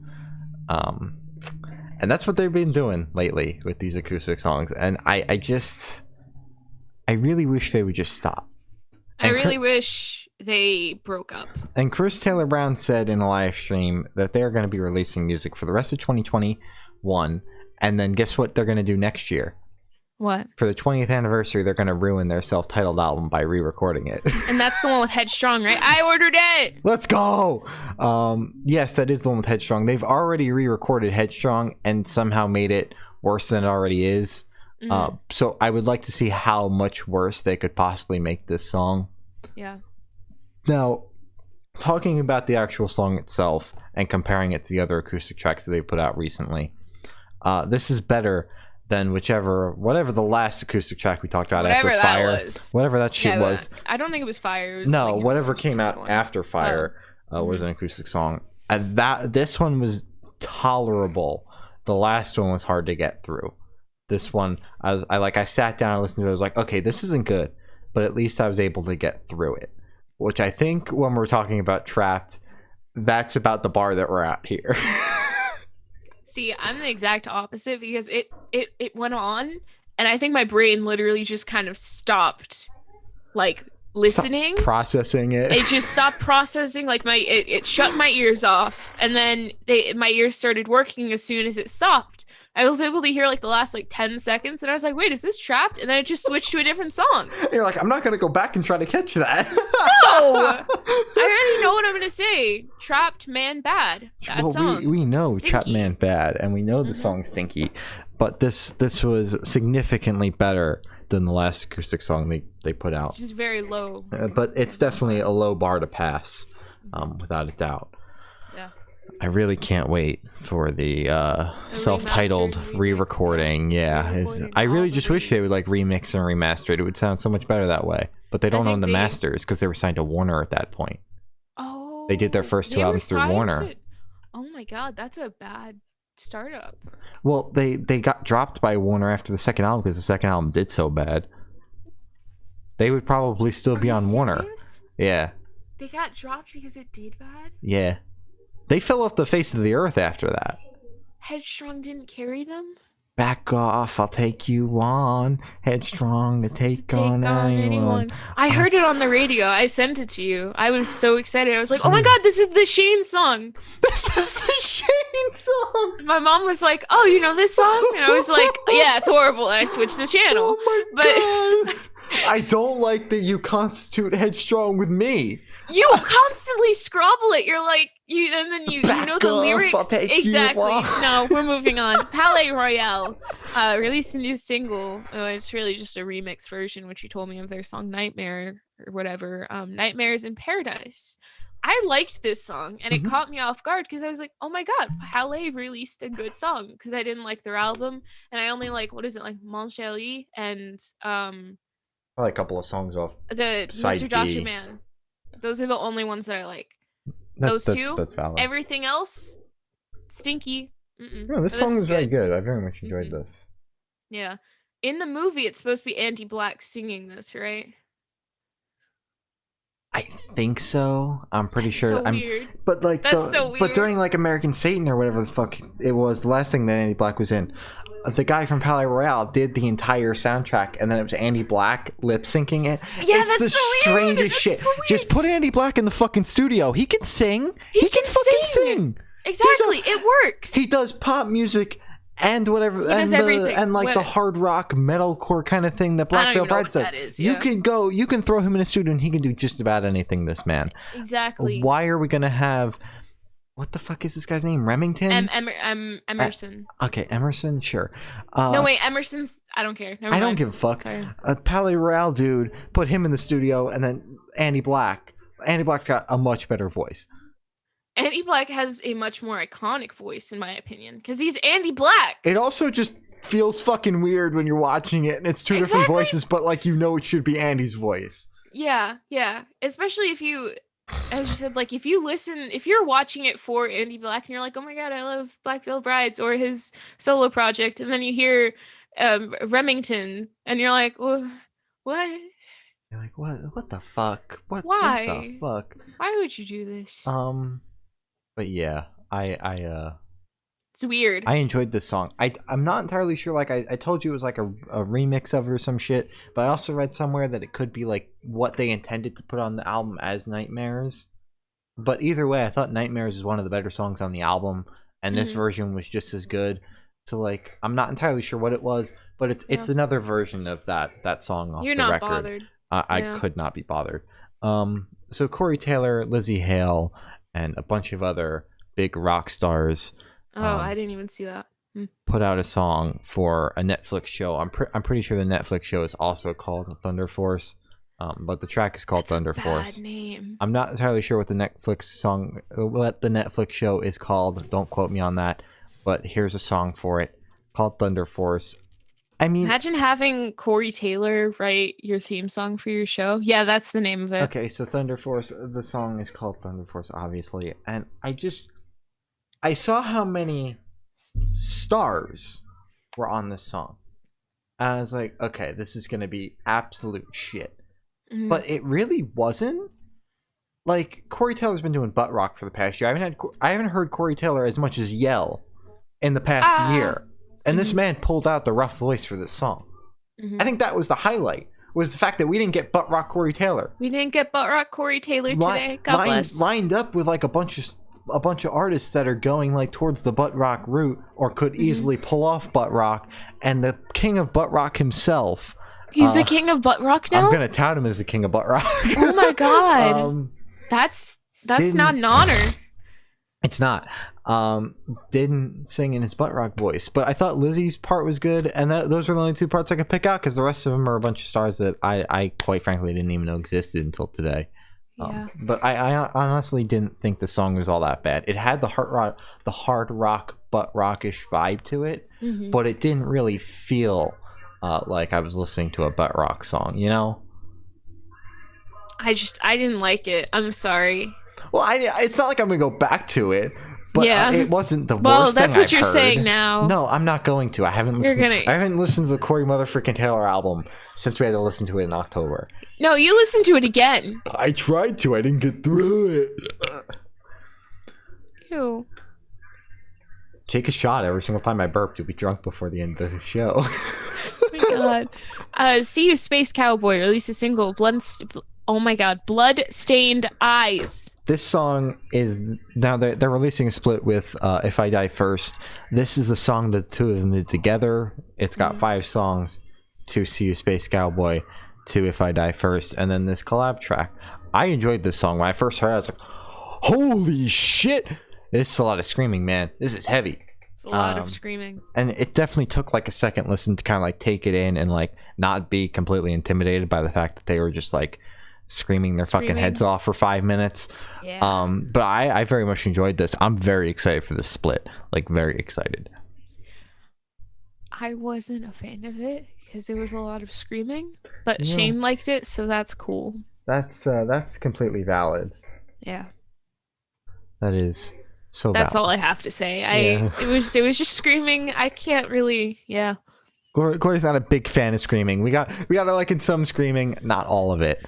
And that's what they've been doing lately with these acoustic songs. And I really wish they would just stop.
I really wish they broke up.
And Chris Taylor Brown said in a live stream that they're going to be releasing music for the rest of 2021. And then guess what they're going to do next year?
What?
For the 20th anniversary, they're going to ruin their self-titled album by re-recording it.
And that's the one with Headstrong, right? I ordered it!
Let's go! Yes, that is the one with Headstrong. They've already re-recorded Headstrong and somehow made it worse than it already is. So I would like to see how much worse they could possibly make this song.
Yeah.
Now, talking about the actual song itself and comparing it to the other acoustic tracks that they put out recently, this is better than whatever the last acoustic track we talked about
Whatever
after
that
Fire,
was.
whatever that shit was.
I don't think it was Fire. It was
No,
like
whatever
the
came out
one.
after Fire was an acoustic song. And this one was tolerable. The last one was hard to get through. This one, I sat down and listened to it. I was like, okay, this isn't good, but at least I was able to get through it. Which I think when we're talking about Trapped, that's about the bar that we're at here.
See, I'm the exact opposite because it went on, and I think my brain literally just kind of stopped, like, listening.
Stop processing it.
It just stopped processing. Like it shut my ears off, and then my ears started working as soon as it stopped. I was able to hear like the last like 10 seconds, and I was like, "Wait, is this Trapped?" And then it just switched to a different song.
You're like, I'm not gonna go back and try to catch that.
No, I already know what I'm gonna say. Trapped Man Bad. That song.
We know
Stinky.
Trapped Man Bad, and we know the song Stinky, but this was significantly better than the last acoustic song they put out.
Which is very low.
But it's definitely a low bar to pass, without a doubt.
Yeah.
I really can't wait for the self-titled
remastered
re-recording. Yeah,
Re-recording
I really
all the
just wish they
release.
would like remix and remaster it. It would sound so much better that way. But they don't
think
own the
they-
masters because they were signed to Warner at that point.
Oh.
They did their first two
they were
albums through
signed
Warner.
to- Oh my god, that's a bad startup.
Well, they got dropped by Warner after the second album because the second album did so bad. They would probably still be
Are you
on Warner.
serious?
Yeah,
They got dropped because it did bad?
yeah. They fell off the face of the earth after that.
Headstrong didn't carry them?
Back off, I'll take you on. Headstrong to take on anyone.
I heard it on the radio. I sent it to you. I was so excited. I was like, oh my god, this is the Shane song.
This is the Shane song.
My mom was like, oh, you know this song? And I was like, yeah, it's horrible. And I switched the channel.
Oh my god. I don't like that you constitute Headstrong with me.
You constantly scrabble it. You're like, and then you know the
off,
lyrics.
I'll take you
Exactly.
off.
No, we're moving on. Palais Royale released a new single. It's really just a remix version, which you told me of their song Nightmare or whatever. Nightmares in Paradise. I liked this song, and it caught me off guard because I was like, oh my god, Palais released a good song, because I didn't like their album, and I only like, what is it, like Mon Chéri and
Probably a couple of songs off.
the
Side
Mr. Dr.
B.
Man. Those are the only ones that I like. Those two?
That's valid.
Everything else, stinky.
No, this song is very good. I very much enjoyed this.
Yeah. In the movie, it's supposed to be Andy Black singing this, right?
I think so. I'm pretty sure.
So weird.
But like,
That's so
but
weird.
during like American Satan or whatever the fuck it was, the last thing that Andy Black was in, the guy from Palais Royale did the entire soundtrack, and then it was Andy Black lip syncing it.
Yeah,
it's
that's
the
so weird.
strangest
That's
shit.
so weird.
Just put Andy Black in the fucking studio. He can sing. He can fucking sing.
Exactly, it works.
He does pop music and whatever,
He does everything.
and like the hard rock metalcore kind of thing that Black Veil Brides does.
That is,
You can throw him in a studio and he can do just about anything. This man.
Exactly.
Why are we gonna have? What the fuck is this guy's name? Remington?
Emerson.
Okay, Emerson, sure.
No, wait, Emerson's... I don't care. Never
I don't
mind.
give a fuck.
Sorry.
A Palais Royale dude, put him in the studio, and then Andy Black. Andy Black's got a much better voice.
Andy Black has a much more iconic voice, in my opinion, because he's Andy Black.
It also just feels fucking weird when you're watching it, and it's two different voices, but like you know it should be Andy's voice.
Yeah. Especially if you... As you said, like if you're watching it for Andy Black and you're like, oh my god, I love Black Veil Brides or his solo project, and then you hear Remington and you're like, what?
You're like, what the fuck? Why? What the fuck?
Why would you do this?
But yeah,
it's weird.
I enjoyed this song. I'm not entirely sure. Like I told you, it was like a remix of it or some shit. But I also read somewhere that it could be like what they intended to put on the album as Nightmares. But either way, I thought Nightmares is one of the better songs on the album, and this version was just as good. So like, I'm not entirely sure what it was, but it's another version of that song off the record.
You're not bothered.
I could not be bothered. So Corey Taylor, Lizzie Hale, and a bunch of other big rock stars.
I didn't even see that.
Put out a song for a Netflix show. I'm pretty sure the Netflix show is also called Thunder Force, but the track is called Thunder Force.
Bad name.
I'm not entirely sure what the Netflix show is called. Don't quote me on that. But here's a song for it called Thunder Force. I mean,
imagine having Corey Taylor write your theme song for your show. Yeah, that's the name of it.
Okay, so Thunder Force. The song is called Thunder Force, obviously, and I saw how many stars were on this song. And I was like, okay, this is going to be absolute shit.
Mm-hmm.
But it really wasn't. Like, Corey Taylor's been doing butt rock for the past year. I haven't heard Corey Taylor as much as yell in the past year. And this man pulled out the rough voice for this song. I think that was the highlight, was the fact that we didn't get butt rock Corey Taylor.
We didn't get butt rock Corey Taylor today. God bless.
Lined up with like a bunch of artists that are going like towards the butt rock route or could easily pull off butt rock, and the king of butt rock himself.
He's the king of butt rock now?
I'm gonna tout him as the king of butt rock.
Oh my god. That's not an honor.
It's not. Didn't sing in his butt rock voice, but I thought Lizzie's part was good, and those were the only two parts I could pick out because the rest of them are a bunch of stars that I quite frankly didn't even know existed until today.
Yeah.
But I honestly didn't think the song was all that bad. It had the hard rock butt rockish vibe to it, but it didn't really feel like I was listening to a butt rock song, you know?
I didn't like it. I'm sorry.
Well, it's not like I'm gonna go back to it, but it wasn't the worst
well,
thing
that's what
I've
you're
heard.
saying now.
No, I'm not going to. I haven't listened to the Corey motherfucking Taylor album since we had to listen to it in October.
No, you listen to it again.
I tried to. I didn't get through it.
Ew.
Take a shot every single time I burp. You'll be drunk before the end of the show.
Oh my god. See You Space Cowboy released a single, Blood-Stained Eyes.
This song is now they're releasing a split with If I Die First. This is the song that the two of them did together. It's got 5 songs: to See You Space Cowboy, to If I Die First, and then this collab track. I enjoyed this song. When I first heard it, I was like, holy shit, this is a lot of screaming, man. This is heavy.
It's a lot of screaming.
And it definitely took like a second listen to kind of like take it in and like not be completely intimidated by the fact that they were just like screaming their fucking heads off for 5 minutes.
Yeah.
But I very much enjoyed this. I'm very excited for this split. Like, very excited.
I wasn't a fan of it because there was a lot of screaming, but Shane liked it, so that's cool.
That's completely valid.
Yeah.
That is so
That's
valid.
all I have to say. It was just screaming. I can't really,
Glory's not a big fan of screaming. We got to like in some screaming, not all of it.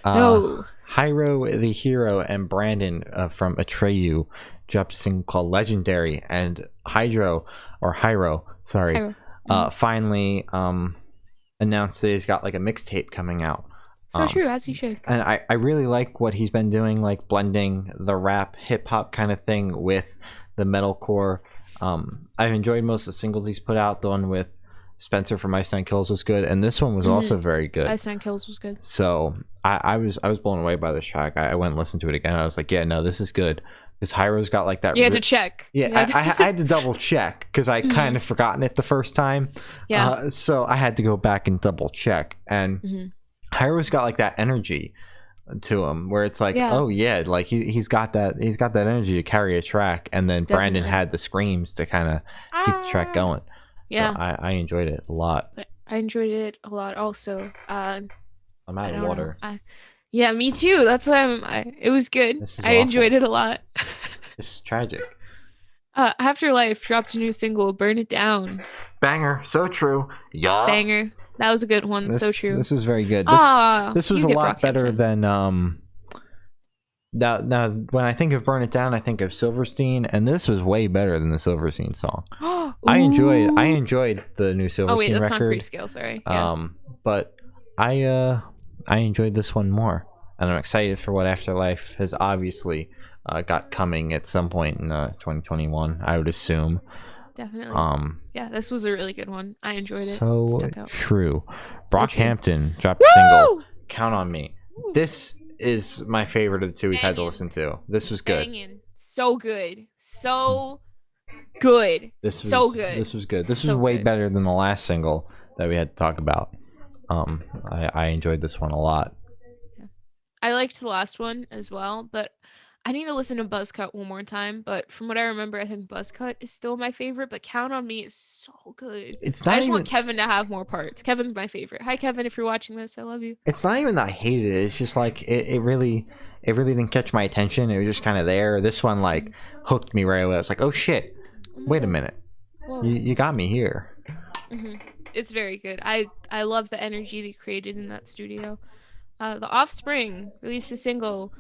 No.
Hyro, the Hero, and Brandon from Atreyu dropped a single called Legendary, and Hyro, finally announced that he's got like a mixtape coming out.
So true, as he should.
And I really like what he's been doing, like blending the rap hip hop kind of thing with the metalcore. I've enjoyed most of the singles he's put out. The one with Spencer from Ice Nine Kills was good, and this one was also very good.
Ice Nine Kills was good.
So I was blown away by this track. I went and listened to it again. I was like, yeah, no, this is good. Because Hyro's got like that.
You had to check.
Yeah, I had to double check because I kind of forgotten it the first time.
Yeah.
So I had to go back and double check. And Hyro's got like that energy to him where it's like, oh yeah, like he's got that energy to carry a track. And then Brandon had the screams to kind of keep the track going.
Yeah.
So I enjoyed it a lot.
I enjoyed it a lot also.
I'm out of water.
Yeah, me too. That's why it was good. I enjoyed it a lot.
This is tragic.
Afterlife dropped a new single, Burn It Down.
Banger. So true. Yeah.
Banger. That was a good one. So true.
This was very good. This was a lot better than now when I think of Burn It Down, I think of Silverstein, and this was way better than the Silverstein song. I enjoyed the new Silverstein record.
Oh wait, that's not Prescale, sorry. Yeah.
But I enjoyed this one more, and I'm excited for what Afterlife has obviously got coming at some point in 2021. I would assume.
Definitely. Yeah, this was a really good one. I enjoyed it.
So
Stuck out.
true. Brockhampton dropped a single. Count on Me. Woo! This is my favorite of the two we've had to listen to. This was good.
So good. So good.
This was good. This was way better than the last single that we had to talk about. I enjoyed this one a lot.
Yeah. I liked the last one as well, but I need to listen to Buzzcut one more time. But from what I remember, I think Buzzcut is still my favorite, but Count on Me is so good. I just want Kevin to have more parts. Kevin's my favorite. Hi Kevin, if you're watching this, I love you.
It's not even that I hated it. It's just like it really didn't catch my attention. It was just kind of there. This one like hooked me right away. I was like, oh shit, wait a minute. You got me here.
It's very good. I love the energy they created in that studio. The Offspring released a single.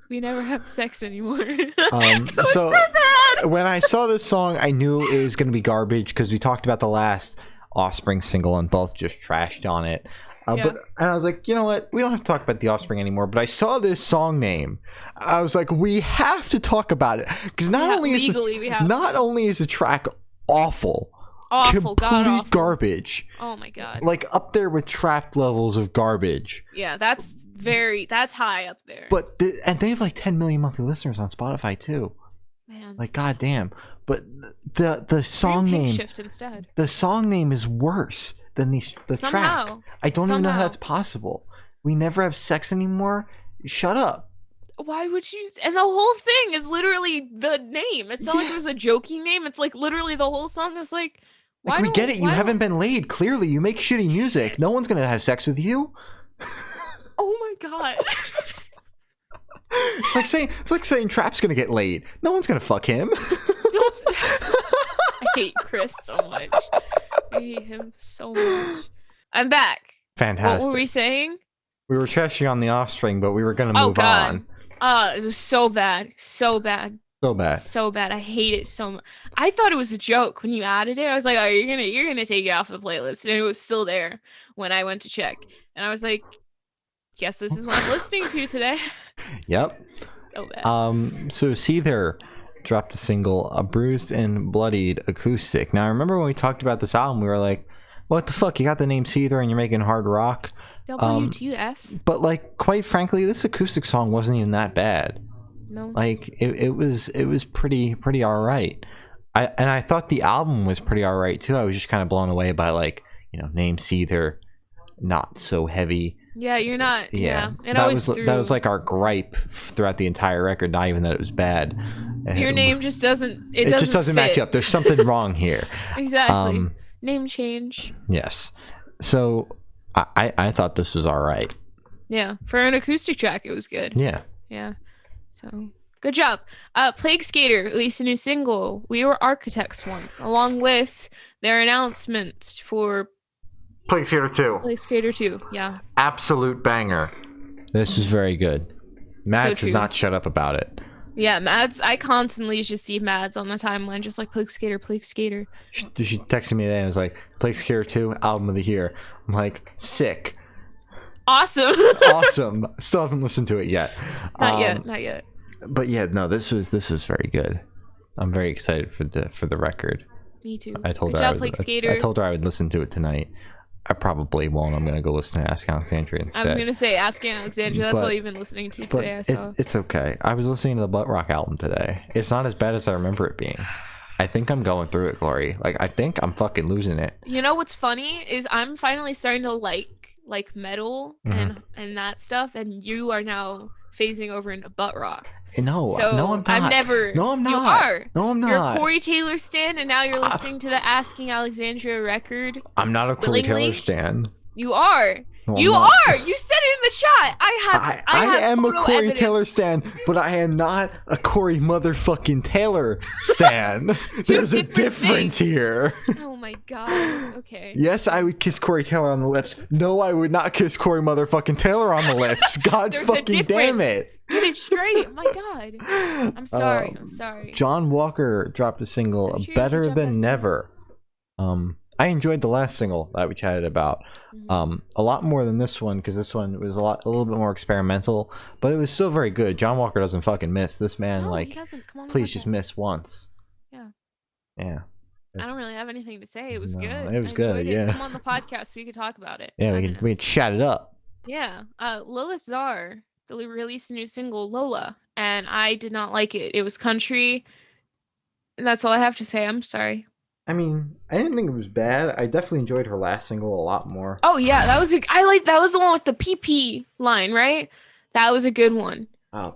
We never have sex anymore.
So when I saw this song, I knew it was going to be garbage because we talked about the last Offspring single and both just trashed on it. And I was like, you know what? We don't have to talk about the Offspring anymore. But I saw this song name. I was like, we have to talk about it because not only is the track awful, complete garbage.
Oh my god!
Like up there with Trapped levels of garbage.
Yeah, that's high up there.
But and they have like 10 million monthly listeners on Spotify too.
Man,
like goddamn. But the song name.
Pinkshift instead.
The song name is worse than the track. I don't even know how that's possible. We never have sex anymore. Shut up.
Why would you? And the whole thing is literally the name. It's not like it was a joking name. It's like literally the whole song is like.
Like we get it. You haven't been laid. Clearly, you make shitty music. No one's gonna have sex with you.
Oh my god.
It's like saying Trap's gonna get laid. No one's gonna fuck him.
I hate Chris so much. I hate him so much. I'm back.
Fantastic.
What were we saying?
We were trashing on the Offspring, but we were gonna move on.
It was so bad. So bad.
So bad.
So bad. I hate it so much. I thought it was a joke when you added it. I was like, oh, you're gonna take it off the playlist. And it was still there when I went to check. And I was like, guess this is what I'm listening to today.
Yep.
So bad.
So Seether dropped a single, A Bruised and Bloodied Acoustic. Now I remember when we talked about this album, we were like, what the fuck? You got the name Seether and you're making hard rock?
WTF.
But like, quite frankly, this acoustic song wasn't even that bad.
No.
Like it was pretty all right. I thought the album was pretty all right too. I was just kind of blown away by like, name Seether, not so heavy.
Yeah, you're not. Yeah. And
that was like our gripe throughout the entire record. Not even that it was bad.
Your name just doesn't. It
just doesn't match up. There's something wrong here.
Exactly. Name change.
Yes. So I thought this was all right.
Yeah, for an acoustic track, it was good.
Yeah.
Yeah. So good job. Plague Skater released a new single, We Were Architects Once, along with their announcement for
Plague Skater 2.
Plague Skater 2, yeah.
Absolute banger. This is very good. Mads has not shut up about it.
Yeah, Mads. I constantly just see Mads on the timeline, just like Plague Skater, Plague Skater.
She texted me today and was like, Plague Skater 2, album of the year. I'm like, sick.
Awesome.
Awesome. Still haven't listened to it yet.
Not yet.
But yeah, no, this was very good. I'm very excited for the record.
Me too.
I told
Good
her
job, Plague Skater.
I told her I would listen to it tonight. I probably won't. I'm gonna go listen to Ask Alexandria instead.
I was gonna say Asking Alexandria. That's all you've been listening to today. I saw.
It's okay. I was listening to the Butt Rock album today. It's not as bad as I remember it being. I think I'm going through it, Glory. Like, I think I'm fucking losing it.
You know what's funny is I'm finally starting to like metal and that stuff, and you are now phasing over into butt rock.
No,
So
no, I'm not.
I've never.
No, I'm not.
You are.
No, I'm not.
You're a Corey Taylor stan, and now you're listening to the Asking Alexandria record.
I'm not a Corey
willingly.
Taylor stan.
You are.
No,
you
I'm not.
are. You said it in the chat. I have
am a
photo
Corey
evidence.
Taylor stan, but I am not a Corey motherfucking Taylor stan. There's a
different
difference
things.
here.
Oh my god. Okay.
Yes, I would kiss Corey Taylor on the lips. No, I would not kiss Corey motherfucking Taylor on the lips. God
There's a
fucking damn
difference.
it.
Get it straight. Oh my god. I'm sorry. I'm sorry.
John Walker dropped a single,
Sure,
Better
drop
Than
that
Never. I enjoyed the last single that we chatted about a lot more than this one, because this one was a little bit more experimental, but it was still very good. John Walker doesn't fucking miss. This man,
No, he
like,
doesn't. Come on the
please just
podcast.
miss once.
Yeah.
Yeah.
I don't really have anything to say. It was
No,
good.
it was
I
good,
enjoyed it.
yeah.
Come on the podcast so we could talk about it.
Yeah,
I
we
don't
can
know.
chat it up.
Yeah. Lilith Czar released a new single, Lola, and I did not like it. It was country. And that's all I have to say. I'm sorry.
I mean, I didn't think it was bad. I definitely enjoyed her last single a lot more.
Oh yeah, that was that was the one with the PP line, right? That was a good one.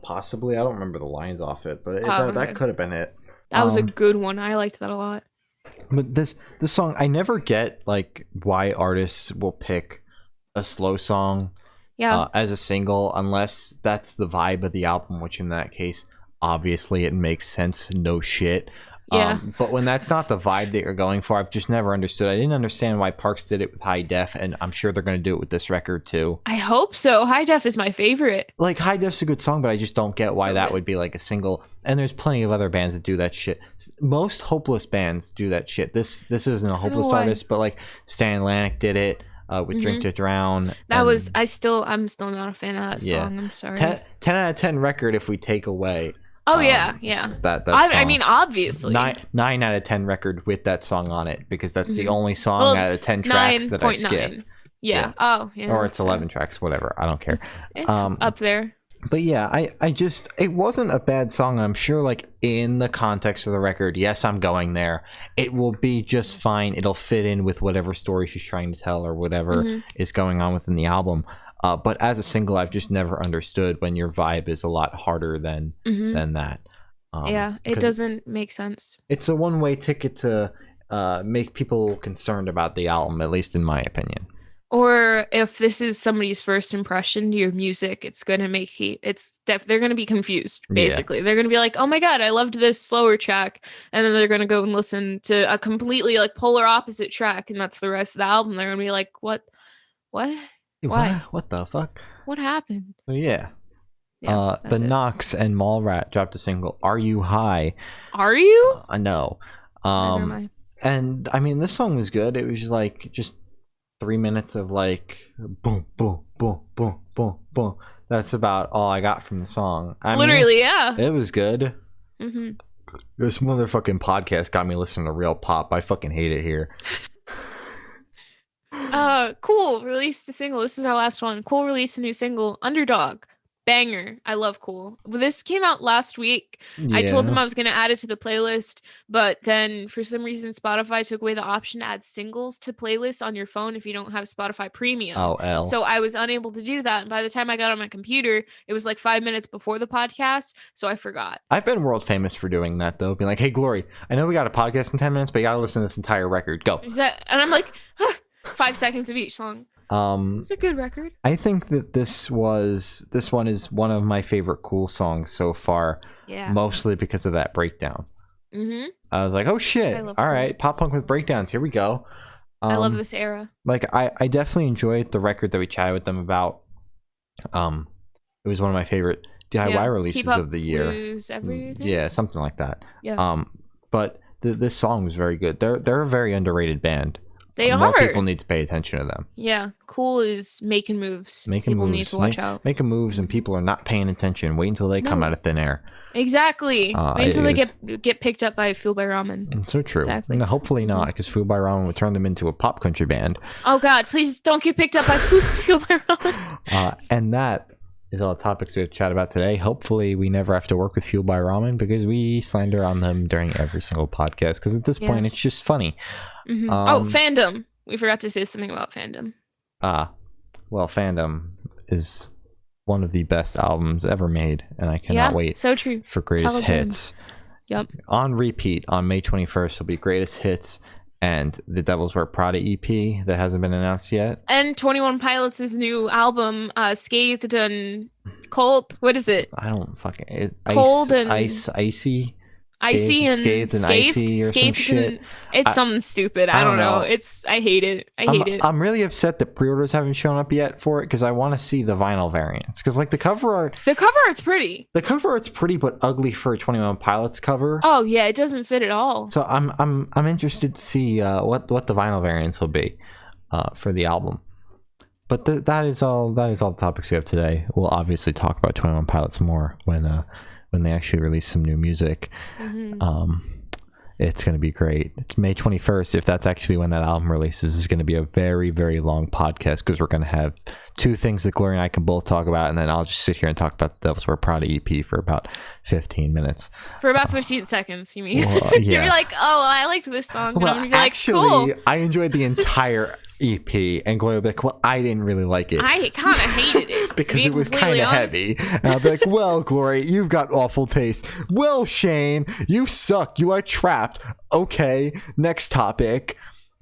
Possibly. I don't remember the lines off it, but
Oh,
that
okay.
could have been it.
That was a good one. I liked that a lot.
But this song, I never get like why artists will pick a slow song
Yeah.
as a single unless that's the vibe of the album, which in that case, obviously it makes sense. No shit.
Yeah.
But when that's not the vibe that you're going for, I've just never understood. I didn't understand why Parks did it with High Def, and I'm sure they're going to do it with this record too.
I hope so. High Def is my favorite.
Like, High Def's a good song, but I just don't get why
So
that
good.
would be like a single. And there's plenty of other bands that do that shit. Most hopeless bands do that shit. This isn't a hopeless
why.
artist, but like Stan Atlantic did it with Drink to Drown.
That
and
was I'm still not a fan of that
Yeah.
song. I'm sorry.
10 out of 10 record if we take away
Oh yeah.
that
I
song.
mean, obviously.
9 out of 10 record with that song on it, because that's the
Mhm.
only song
Well,
out of 10 tracks that I skip.
9.9. Yeah.
Yeah.
Oh, yeah.
Or
that's
it's 11 tracks, whatever. I don't care.
It's up there.
But yeah, I just, it wasn't a bad song. I'm sure, like, in the context of the record, yes, I'm going there. It will be just fine. It'll fit in with whatever story she's trying to tell or whatever is going on within the album. But as a single, I've just never understood when your vibe is a lot harder than that.
Yeah, it
'cause
doesn't make sense.
It's a one-way ticket to make people concerned about the album, at least in my opinion.
Or if this is somebody's first impression to your music, it's gonna make they're gonna be confused. Basically, they're gonna be like, "Oh my god, I loved this slower track," and then they're gonna go and listen to a completely like polar opposite track, and that's the rest of the album. They're gonna be like, "What? Why?
What the fuck?"
What happened?"
So yeah.
Yeah,
The
that's it.
Knox and Mallrat dropped a single, Are You High?
Are you?
I know.
Never mind.
And I mean, this song was good. It was just like 3 minutes of like boom, boom, boom, boom, boom, boom. That's about all I got from the song. I
Literally,
mean,
yeah.
it was good.
Mm-hmm.
This motherfucking podcast got me listening to real pop. I fucking hate it here.
Cool released a single. This is our last one. Cool released a new single, Underdog. Banger. I love Cool. Well, this came out last week. I told them I was going to add it to the playlist, but then for some reason Spotify took away the option to add singles to playlists on your phone if you don't have Spotify Premium.
Oh, L.
So I was unable to do that. And by the time I got on my computer, it was like 5 minutes before the podcast. So I forgot.
I've been world famous for doing that, though. Being like, hey, Glory, I know we got a podcast in 10 minutes, but you got to listen to this entire record. Go.
And I'm like, 5 seconds of each song. It's a good record.
I think that this one is one of my favorite Cool songs so far.
Yeah.
Mostly because of that breakdown.
Mm-hmm.
I was like, oh shit.
I love
All
Cool.
right, pop punk with breakdowns. Here we go.
I love this era.
Like I definitely enjoyed the record that we chatted with them about. It was one of my favorite DIY releases
Keep Up
of the year.
Blues everything.
Yeah, something like that.
Yeah.
But this song was very good. They're a very underrated band.
They
More
are.
people need to pay attention to them.
Yeah, Cool is making moves.
Making
People
moves.
need to watch out.
Making moves, and people are not paying attention. Wait until they come
No.
out of thin air.
Exactly. Wait until they get picked up by Fuel by Ramen.
So true.
Exactly.
No, hopefully not, because Fuel by Ramen would turn them into a pop country band.
Oh God, please don't get picked up by Fuel by Ramen.
And that is all the topics we have to chat about today. Hopefully we never have to work with Fuel by Ramen, because we slander on them during every single podcast, because at this point it's just funny.
Fandom. We forgot to say something about Fandom.
Well, Fandom is one of the best albums ever made, and I cannot wait
so true.
for Greatest Hits.
Yep.
On repeat on May 21st will be Greatest Hits and the Devil's Wear Prada EP that hasn't been announced yet.
And 21 Pilots' new album, Scathed and Cold. What is it?
I don't fucking...
Cold and...
Icy?
Icy and
Scathed and Icy or some shit.
It's something stupid. I don't know. I hate it. I hate it.
I'm really upset that pre-orders haven't shown up yet for it, because I want to see the vinyl variants. Because like the cover art's pretty. The cover art's pretty, but ugly for a 21 Pilots cover.
Oh yeah, it doesn't fit at all.
So I'm interested to see what the vinyl variants will be for the album. But that is all the topics we have today. We'll obviously talk about 21 Pilots more when they actually release some new music. It's going to be great. It's May 21st. If that's actually when that album releases, is going to be a very, very long podcast, because we're going to have two things that Gloria and I can both talk about, and then I'll just sit here and talk about the Devil's Wear Prada EP for about 15 minutes.
For about 15 seconds, you mean?
Well, yeah.
You're like, oh, I liked this song.
Well,
and I'm gonna be like,
actually,
cool.
I enjoyed the entire EP, and Gloria will be like, well, I didn't really like it.
I kind of hated it.
Because it was kind of heavy. And I'll be like, well, Gloria, you've got awful taste. Well, Shane, you suck. You like Trapped. Okay, next topic.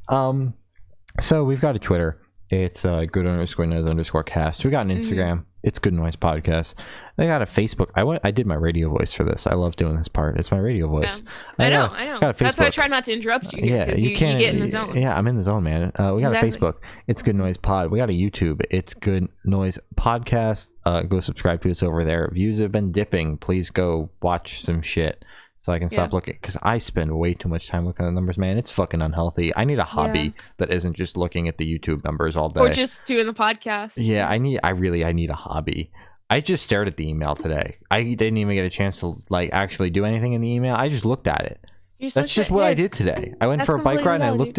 So we've got a Twitter. It's good_noise_cast. We got an Instagram. It's Good Noise Podcast. I got a Facebook. I did my radio voice for this. I love doing this part. It's my radio voice.
Yeah. I know. That's why I try not to interrupt you.
Yeah,
you can't. You get in the zone.
Yeah, I'm in the zone, man. We got a Facebook. It's Good Noise Pod. We got a YouTube. It's Good Noise Podcast. Go subscribe to us over there. Views have been dipping. Please go watch some shit so I can stop looking, because I spend way too much time looking at the numbers, man. It's fucking unhealthy. I need a hobby that isn't just looking at the YouTube numbers all day,
or just doing the podcast.
Yeah, I need a hobby. I just stared at the email today. I didn't even get a chance to like actually do anything in the email. I just looked at it. That's just what I did today. I went for a bike ride and I looked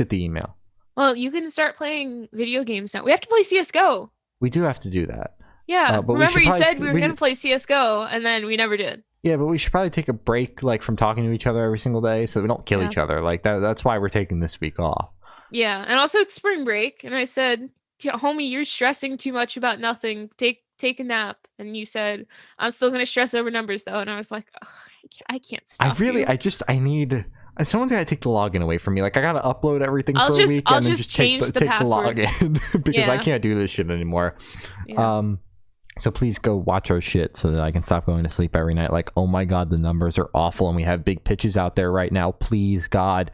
at the email.
Well, you can start playing video games now. We have to play CS:GO.
We do have to do that.
Yeah, but remember you said we were going to play CS:GO, and then we never did.
Yeah, but we should probably take a break, like, from talking to each other every single day, so we don't kill each other. Like that's why we're taking this week off.
Yeah, and also it's spring break, and I said, homie, you're stressing too much about nothing. Take a nap. And you said, I'm still gonna stress over numbers though, and I was like, oh, I can't stop.
I need. Someone's gotta take the login away from me. Like, I gotta upload everything for a week and then just take the login because I can't do this shit anymore. Yeah. So please go watch our shit so that I can stop going to sleep every night. Like, oh my God, the numbers are awful, and we have big pitches out there right now. Please, God,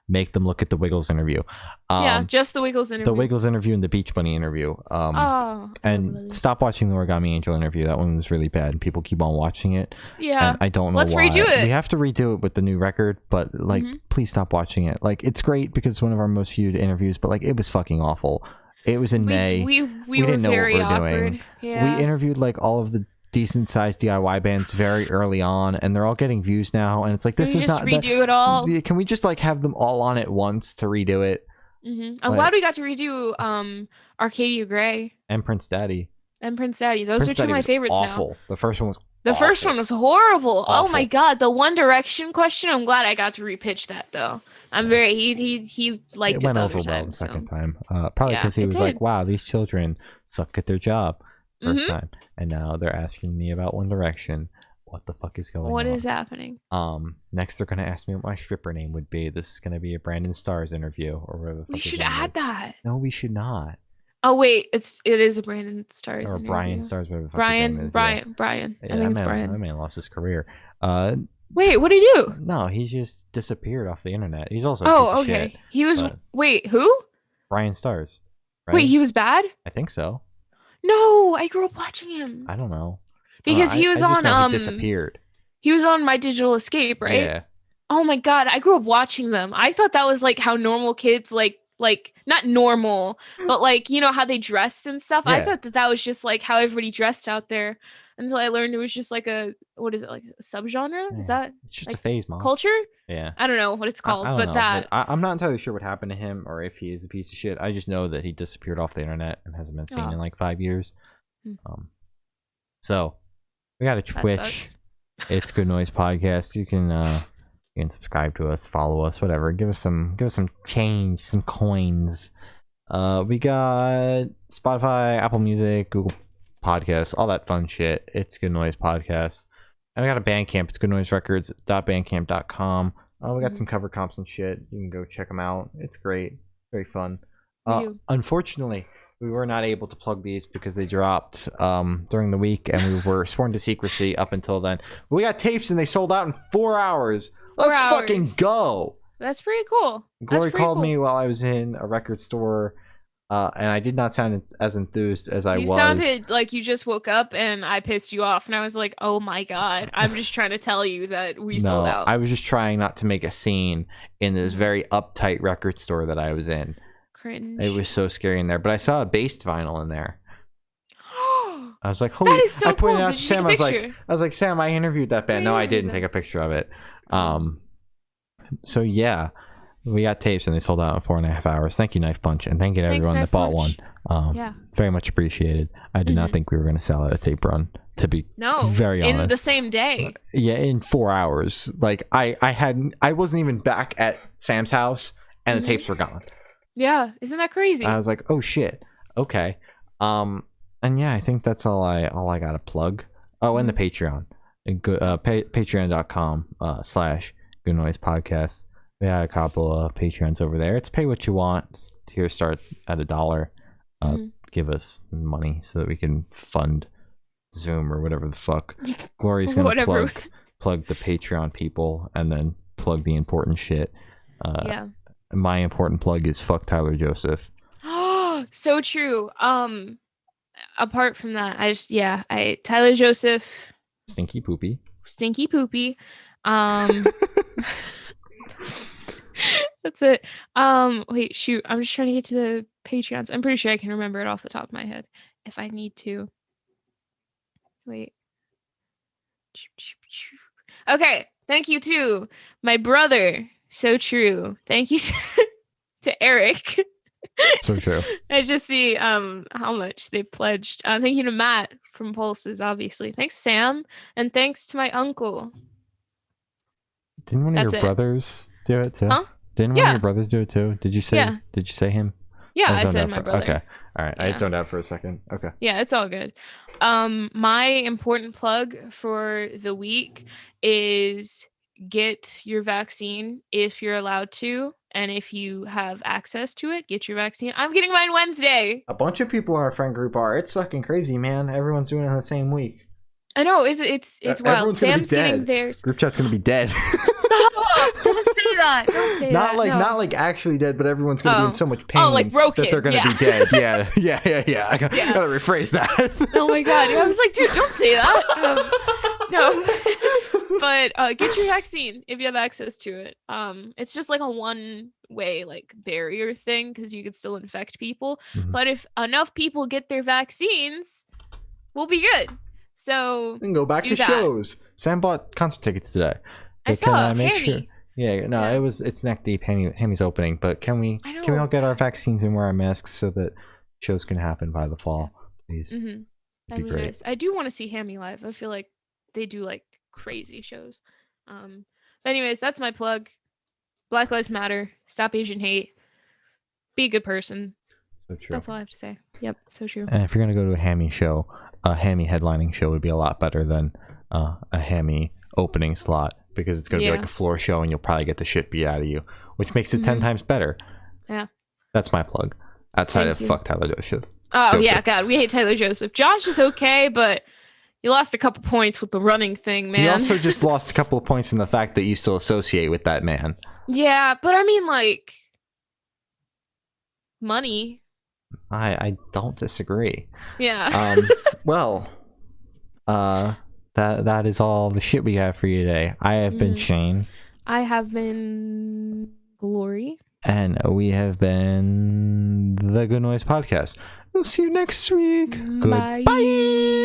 make them look at the Wiggles interview.
Just the Wiggles interview.
The Wiggles interview and the Beach Bunny interview. And stop watching the Origami Angel interview. That one was really bad, and people keep on watching it.
Yeah,
and I don't know
Let's
why.
redo it.
We have to redo it with the new record, but like, please stop watching it. Like, it's great because it's one of our most viewed interviews, but like, it was fucking awful. It was in May.
We
didn't know
very
what we were
awkward.
doing.
Yeah.
We interviewed like all of the decent sized DIY bands very early on, and they're all getting views now, and it's like, this is not
redo it all.
Can we just like have them all on at once to redo it?
I'm glad we got to redo Arcadia Gray
and Prince Daddy.
Those are two of my favorites
awful.
now.
The first one was
first one was horrible.
Awful.
Oh my God, the One Direction question. I'm glad I got to repitch that though. I'm very he liked it
went
the
over
other
well
time,
the second time. Probably because he was
did.
like, wow, these children suck at their job first time, and now they're asking me about One Direction. What the fuck is going on?
What is happening?
Next they're gonna ask me what my stripper name would be. This is gonna be a Brandon Stars interview, or whatever the fuck.
We should add that.
No, we should not.
Oh wait, it is a Brandon Stars
or
interview.
Brian Stars, whatever the fuck
Brian.
his name is.
Brian.
Yeah,
I think it's Brian.
That man lost his career.
Wait, what did he do?
No, he just disappeared off the internet. He's also a piece of
okay.
shit,
He was. Wait, who?
Brian Stars. Right?
Wait, he was bad?
I think so.
No, I grew up watching him.
I don't know.
because
I just know he disappeared.
he was on My Digital Escape, right?
Yeah.
Oh my god, I grew up watching them. I thought that was like how normal kids like not normal, but like you know how they dressed and stuff. I
Yeah.
thought that was just like how everybody dressed out there until I learned it was just like a what is it like a subgenre? Is
Yeah.
that
It's just
like
a phase, Mom.
culture?
Yeah.
I don't know what it's
I
called,
don't
but
know,
that
I'm not entirely sure what happened to him or if he is a piece of shit. I just know that he disappeared off the internet and hasn't been seen in like 5 years.
Hmm.
So we got a
that
Twitch.
sucks.
It's Good Noise Podcast. You can subscribe to us, follow us, whatever. Give us some change, some coins. We got Spotify, Apple Music, Google Podcasts, all that fun shit. It's Good Noise Podcast. And we got a Bandcamp. It's goodnoiserecords.bandcamp.com. We got some cover comps and shit. You can go check them out. It's great. It's very fun. Unfortunately, we were not able to plug these because they dropped during the week, and we were sworn to secrecy up until then. We got tapes, and they sold out in 4 hours. Let's fucking go.
That's pretty cool.
Glory called me while I was in a record store, and I did not sound as enthused as I was.
You sounded like you just woke up and I pissed you off, and I was like, oh my god, I'm just trying to tell you that we sold out.
I was just trying not to make a scene in this very uptight record store that I was in.
Cringe.
It was so scary in there, but I saw a based vinyl in there. I was like, holy,
that is so
I pointed
cool.
out
Did
to
you
Sam,
take a picture?
I was like, Sam, I interviewed that band. No, I didn't take a picture of it. So yeah, we got tapes and they sold out in 4.5 hours. Thank you, Knife Punch, and thank you to everyone that bought one.
Yeah,
very much appreciated. I did not think we were going to sell at a tape run, to be very honest.
In the same day.
Yeah, in 4 hours. Like I wasn't even back at Sam's house and the tapes were gone.
Yeah, isn't that crazy?
I was like, oh shit, okay. And yeah, I think that's all I got to plug. Oh, and the Patreon, patreon.com/Good Noise Podcast. We had a couple of Patreons over there. It's pay what you want. Tier start at $1. Give us money so that we can fund Zoom or whatever the fuck. Glory's gonna plug the Patreon people and then plug the important shit.
Yeah.
My important plug is fuck Tyler Joseph.
Oh, so true. Apart from that, Tyler Joseph.
Stinky poopy.
That's it. Wait, shoot. I'm just trying to get to the Patreons. I'm pretty sure I can remember it off the top of my head if I need to. Wait. Okay. Thank you to my brother. So true. Thank you to Eric.
So true.
I just see how much they pledged. Thank you to Matt from Pulses, obviously. Thanks, Sam. And thanks to my uncle.
Didn't one of your brothers do it too?
Huh?
Didn't one of your brothers do it too? Did you say him?
Yeah, I said my brother.
Okay. All right. Yeah. I zoned out for a second. Okay.
Yeah, it's all good. My important plug for the week is get your vaccine if you're allowed to, and if you have access to it, get your vaccine. I'm getting mine Wednesday.
A bunch of people in our friend group are. It's fucking crazy, man. Everyone's doing it in the same week.
I know. It's wild. Sam's getting theirs.
Group chat's gonna be dead.
Don't say that. Don't say
not
that.
Not like actually dead, but everyone's gonna be in so much pain.
Oh, like broken.
That they're gonna be dead. Yeah. I gotta rephrase that.
Oh my god. I was like, dude, don't say that. No. But get your vaccine if you have access to it. It's just like a one-way like barrier thing because you could still infect people. But if enough people get their vaccines, we'll be good. So
we can go back to shows. Sam bought concert tickets today.
I saw
make sure. Yeah, no, it's neck deep. Hammy's opening, but can we all get our vaccines and wear our masks so that shows can happen by the fall, please?
That'd be great. Nice. I do want to see Hammy live. I feel like they do like crazy shows. But anyways, that's my plug. Black Lives Matter. Stop Asian hate. Be a good person.
So true.
That's all I have to say. Yep, so true.
And if you're gonna go to a Hammy show, a Hammy headlining show would be a lot better than a Hammy opening slot, because it's gonna be like a floor show and you'll probably get the shit beat out of you, which makes it 10 times better.
Yeah.
That's my plug. Outside of fuck Tyler Joseph.
Oh yeah, God, we hate Tyler Joseph. Josh is okay, but you lost a couple points with the running thing, man.
You also just lost a couple of points in the fact that you still associate with that man.
Yeah, but I mean, like, money.
I don't disagree.
Yeah.
Well, That is all the shit we have for you today. I have been Shane.
I have been Glory.
And we have been the Good Noise Podcast. We'll see you next week.
Bye.
Goodbye.